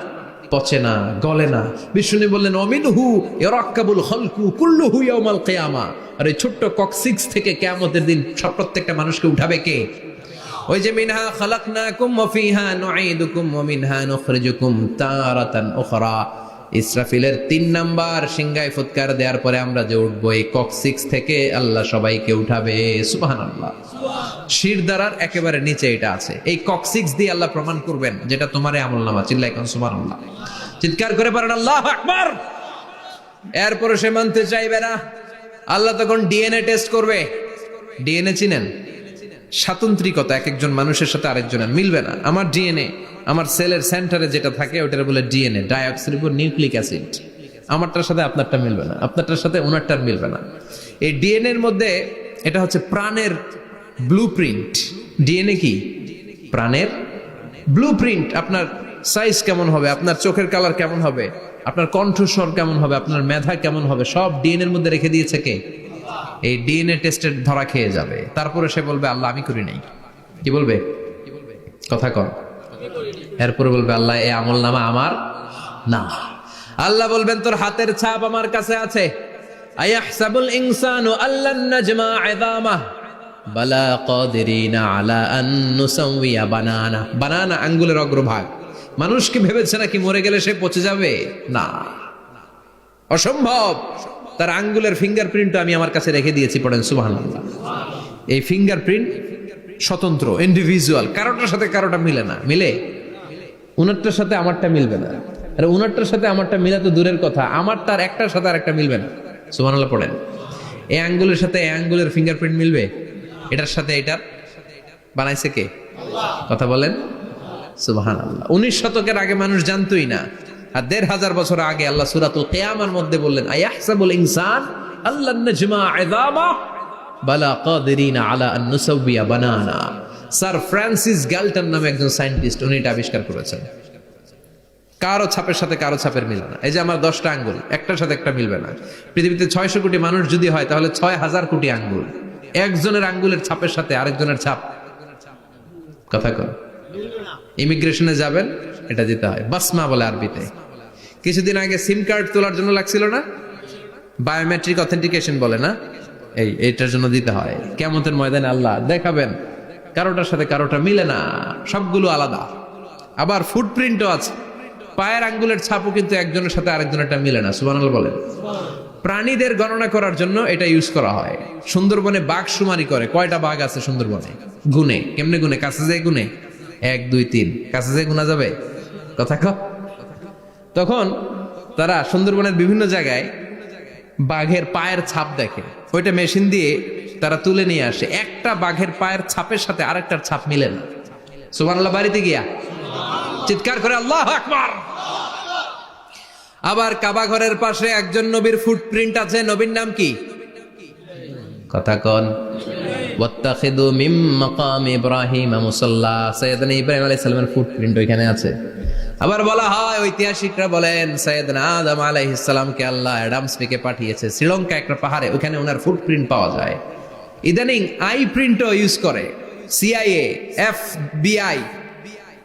পচে না, গলে না। বিষ্ণু বললেন অমিনহু ইয়ারাক্কাবুল খালকু কুল্লুহু ইয়াউমাল কিয়ামা। আর এই ছোট্ট ককসিক্স থেকে কিয়ামতের দিন সব প্রত্যেকটা মানুষকে উঠাবে কে? ওই যে মিনহা খালাকনাকুম ওয়া ফিহা নুঈদুকুম ওয়া মিনহা নুখরিজুকুম তারাতান উখরা। ইসরাফিলের 3 নাম্বার সিংহায় ফুৎকার দেওয়ার পরে আমরা যে উঠবো, এই ককসিক্স থেকে আল্লাহ সবাইকে উঠাবে। সুবহানাল্লাহ। শিরদাঁড়ার একেবারে নিচে এটা আছে। এই ককসিক্স দিয়ে আল্লাহ প্রমাণ করবেন যেটা তোমারই আমলনামা। চিল্লায় কোন সুবহানাল্লাহ, চিৎকার করে পারেন আল্লাহু আকবার। এরপরে সে মানতে চাইবে না। আল্লাহ তখন ডিএনএ টেস্ট করবে। ডিএনএ চিনেন? স্বাতন্ত্রিকতা, এক একজন মানুষের সাথে আরেকজনের মিলবে না। আমার ডিএনএ, আমার সেলের সেন্টারে যেটা থাকে ওটার বলে ডিএনএ, ডাইঅক্সিরিবোনিউক্লিক অ্যাসিড। আমারটার সাথে আপনারটা মিলবে না, আপনারটার সাথে ওনারটার মিলবে না। এই ডিএনএ এর মধ্যে এটা হচ্ছে প্রাণের ব্লুপ্রিন্ট। ডিএনএ কি? প্রাণের ব্লুপ্রিন্ট। আপনার সাইজ কেমন হবে, আপনার চোখের কালার কেমন হবে, আপনার কণ্ঠস্বর কেমন হবে, আপনার মেধা কেমন হবে, সব ডিএনএ এর মধ্যে রেখে দিয়েছে কে? এই ডিএনএ টেস্টের ধরা খেয়ে যাবে। তারপরে সে বলবে আল্লাহ আমি করি নাই। কি বলবে? কথা কন। এরপরে বলবে আল্লাহ এই আমলনামা আমার না। আল্লাহ বলবেন তোর হাতের ছাপ আমার কাছে আছে। আয়াহসাবুল ইনসানু আল্লান নাজমা ইযামা বালা কাদিরিনা আলা আন নুসাউইয়া বানানা। বানানা আঙ্গুলের অগ্রভাগ। মানুষ কি ভেবেছে নাকি মরে গেলে সে পচে যাবে? না, অসম্ভব। তার আঙ্গুলের ফিঙ্গারপ্রিন্টও আমি আমার কাছে রেখে দিয়েছি। পড়েন সুবহানাল্লাহ। এই ফিঙ্গারপ্রিন্ট স্বতন্ত্র, ইন্ডিভিজুয়াল, কারোটার সাথে কারোটা মিলে না। মিলে? উনারটার সাথে আমারটা মিলবে না। আর উনারটার সাথে আমারটা মিলা তো দূরের কথা, আমারটার একটার সাথে আরেকটা মিলবে না। সুবহানাল্লাহ পড়েন। এই আঙ্গুলের সাথে এই আঙ্গুলের ফিঙ্গারপ্রিন্ট মিলবে? এটার সাথে এটার বানাইছে কে? কথা বলেন সুবহানাল্লাহ। 19 শতকের আগে মানুষ জানতোই না। আর 1500 বছর আগে আল্লাহ সূরাতুল কিয়ামার মধ্যে বললেন আয়াহসাবুল ইনসান আল্লান নাজমা ইযামা বালা কাদিরিনা আলা আন নুসাউইয়া বানানা। স্যার ফ্রান্সিস গ্যালটন নামে একজন সায়েন্টিস্ট, উনি এটা আবিষ্কার করেছেন। কারো ছাপের সাথে কারো ছাপের মিলে না। এই যে আমার 10টা আঙ্গুল, একটার সাথে একটা মিলবে না। পৃথিবীতে 600 কোটি মানুষ যদি হয় তাহলে 6000 কোটি আঙ্গুল, একজনের আঙ্গুলের ছাপের সাথে আরেকজনের ছাপ কথা কর। ইমিগ্রেশনে যাবেন, এটা দিতে হয়, বাসমা বলে আরবিতে। কিছুদিন আগে সিম কার্ড তোলার জন্য লাগছিল না, বায়োমেট্রিক অথেন্টিকেশন বলে না, এইটার জন্য দিতে হয়। কিয়ামতের ময়দানে আল্লাহ দেখাবেন কারোটার সাথে কারোটা মিলে না, সবগুলো আলাদা। আবার ফুটপ্রিন্টও আছে, পায়ের আঙ্গুলের ছাপও কিন্তু একজনের সাথে আরেকজনেরটা মিলে না। সুবহানাল্লাহ বলেন। প্রাণীদের গণনা করার জন্য এটা ইউজ করা হয়। সুন্দরবনে বাঘ শুমারি করে, কয়টা বাঘ আছে সুন্দরবনে গুনে, কেমনে গুনে? কাছে যায় গুনে, 1 2 3, কাছে যায় গুনা যাবে কথা ক। তখন তারা সুন্দরবনের বিভিন্ন জায়গায় বাঘের পায়ের ছাপ দেখে, ওইটা মেশিন দিয়ে তারা তুলে নিয়ে আসে। একটা বাঘের পায়ের ছাপের সাথে আরেকটার ছাপ মিলে না। সুবহানাল্লাহ। বাড়িতে গিয়া চিৎকার করে আল্লাহু আকবার। আবার কাবা ঘরের পাশে একজন নবীর ফুটপ্রিন্ট আছে। নবীর নাম কি? কথা কন। ওয়াত্তাখিদু মিম মাকাম ইব্রাহিম মুসাল্লা, সাইয়েদনা ইব্রাহিম আলাইহিস সালামের ফুটপ্রিন্ট ওইখানে আছে। আবার বলা হয়, ঐতিহাসিকরা বলেন সাইয়েদনা আদম আলাইহিস সালামকে আল্লাহ অ্যাডামস থেকে পাঠিয়েছে শ্রীলঙ্কা একটা পাহাড়ে, ওখানে ওনার ফুটপ্রিন্ট পাওয়া যায়। ইদানিং আই প্রিন্টও ইউজ করে CIA, FBI,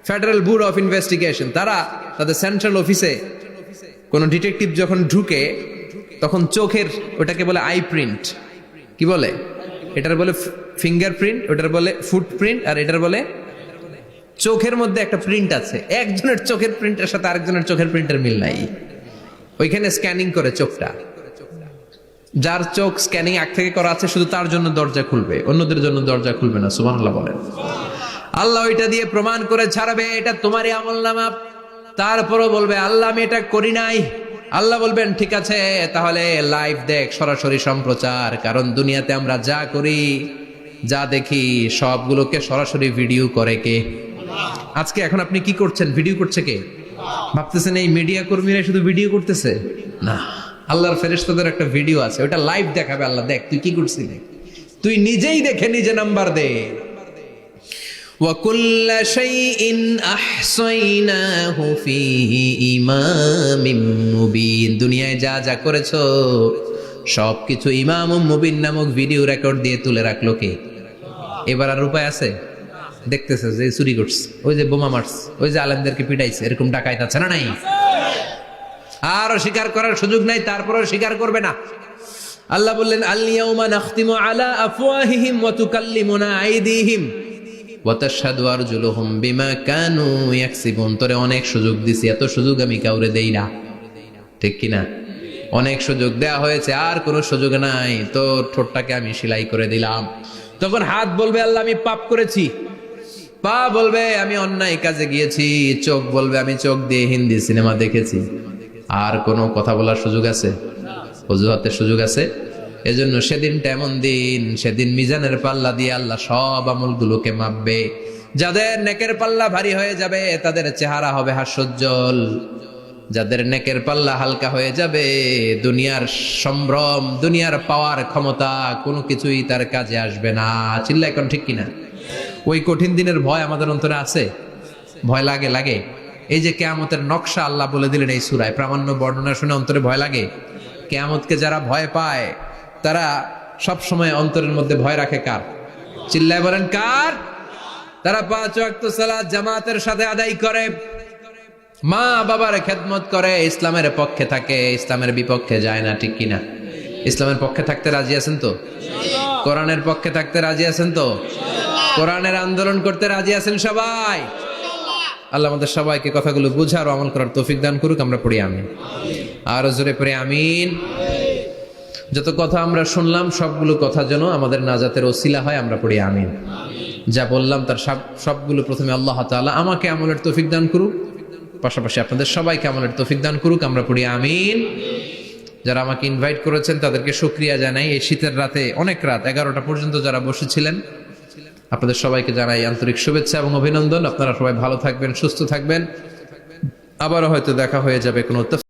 federal bureau of investigation. তারা তাদের সেন্ট্রাল অফিসে কোন ডিটেকটিভ যখন ঢুকে তখন চোখের, ওটাকে বলে আই প্রিন্ট। কি বলে? এটার বলে ফিঙ্গারপ্রিন্ট, ওটার বলে ফুটপ্রিন্ট, আর এটার বলে চোখের মধ্যে একটা প্রিন্ট আছে। একজনের চোখের প্রিন্টের সাথে আরেকজনের চোখের প্রিন্টের মিল নাই। ওইখানে স্ক্যানিং করে চোখটা, যার চোখ স্ক্যানিং আগ থেকে করা আছে শুধু তার জন্য দরজা খুলবে, অন্যদের জন্য দরজা খুলবে না। সুবহানাল্লাহ বলেন। আল্লাহ ওইটা দিয়ে প্রমাণ করে ছাড়বে এটা তোমারই আমলনামা। তারপরও বলবে আল্লাহ আমি এটা করি নাই। আল্লাহ বলবেন ঠিক আছে, তাহলে লাইভ দেখ, সরাসরি সম্প্রচার। কারণ দুনিয়াতে আমরা যা করি, যা দেখি, সবগুলোকে সরাসরি ভিডিও করে কে? আজকে এখন আপনি কি করছেন? ভিডিও করছে কে? ভাবতেছেন এই মিডিয়া কর্মীরা শুধু ভিডিও করতেছে? না, আল্লাহর ফেরেশতাদের একটা ভিডিও আছে, ওটা লাইভ দেখাবে। আল্লাহ দেখ তুই কি করছিস, তুই নিজেই দেখে নিজে নাম্বার দে। وَكُلَّ شَيْءٍ أَحْصَيْنَاهُ فِي إِمَامٍ مُبِينٍ। দুনিয়ায় যা যা করেছো সবকিছু ইমাম মুবিন নামক ভিডিও রেকর্ড দিয়ে তুলে রাখলো কে? এবার আর উপায় আছে? দেখতেছে যে চুরি করছে, ওই যে বোমা মারছে, ওই যে আলেমদেরকে পিটাইছে, এরকম ডাকাইত আছে না নাই? আর স্বীকার করার সুযোগ নাই, তারপরেও স্বীকার করবে না। আল্লাহ বললেন আল ইয়াউমা নাখতিমু আলা আফওয়াহিহিম ওয়া তুকাল্লিমুনা আইদিহিম ওয়া তাশহাদু আরজুলুহুম বিমা কানু ইয়াকসিবুন। তোরে অনেক সুযোগ দিছি, এত সুযোগ আমি কাউরে দেই না, ঠিক কি না? অনেক সুযোগ দেয়া হয়েছে, আর কোনো সুযোগ নাই, তোর ঠোঁটটাকে আমি সেলাই করে দিলাম। তখন হাত বলবে আল্লাহ আমি পাপ করেছি, পা বলবে আমি অন্যায় কাজে গিয়েছি, চোখ বলবে আমি চোখ দিয়ে হিন্দি সিনেমা দেখেছি। আর কোনো কথা বলার সুযোগ আছে? অজুহাতের সুযোগ আছে? এজন্য সেদিনটা এমন দিন, সেদিন মিজানের পাল্লা দিয়ে আল্লাহ সব আমলগুলোকে মাপবে। যাদের নেকের পাল্লা ভারী হয়ে যাবে তাদের চেহারা হবে হাস্যোজ্জ্বল, যাদের নেকের পাল্লা হালকা হয়ে যাবে দুনিয়ার সম্ভ্রম, দুনিয়ার পাওয়ার ক্ষমতা কোনো কিছুই তার কাজে আসবে না। চিল্লা এখন ঠিক কিনা? ওই কঠিন দিনের ভয় আমাদের অন্তরে আছে? ভয় লাগে? লাগে। এই যে কিয়ামতের নকশা আল্লাহ বলে দিলেন এই সূরায়, প্রামাণ্য বর্ণনা শুনে অন্তরে ভয় লাগে? কিয়ামতকে যারা ভয় পায় তারা সব সময় অন্তরের মধ্যে ভয় রাখে কার? চিল্লায় বলেন কার? তারা 5 ওয়াক্ত সালাত জামাতের সাথে আদায় করে, মা বাবার খেদমত করে, ইসলামের পক্ষে থাকে, ইসলামের বিপক্ষে যায় না, ঠিক কিনা? ইসলামের পক্ষে থাকতে রাজি আছেন তো? কোরআনের পক্ষে থাকতে রাজি আছেন তো? কোরআনের আন্দোলন করতে রাজি আছেন সবাই? আল্লাহ আমাদের সবাইকে কথাগুলো বুঝার ও আমল করার তৌফিক দান করুক। আমরা পড়ি আমিন। আর জোরে পড়ি আমিন। যত কথা আমরা শুনলাম সবগুলো কথা যেন আমাদের নাজাতের ওসিলা হয়, আমরা পড়ি আমিন। যা বললাম তার সবগুলো প্রথমে আল্লাহ তাআলা আমাকে আমলের তৌফিক দান করুক, পাশাপাশি আপনাদের সবাইকে আমলের তৌফিক দান করুক, আমরা পড়ি আমিন। যারা আমাকে ইনভাইট করেছেন তাদেরকে শুকরিয়া জানাই। এই শীতের রাতে, অনেক রাত 11টা পর্যন্ত যারা বসেছিলেন, আপনাদের সবাইকে জানাই আন্তরিক শুভেচ্ছা এবং অভিনন্দন। আপনারা সবাই ভালো থাকবেন, সুস্থ থাকবেন। আবারও হয়তো দেখা হয়ে যাবে কোনো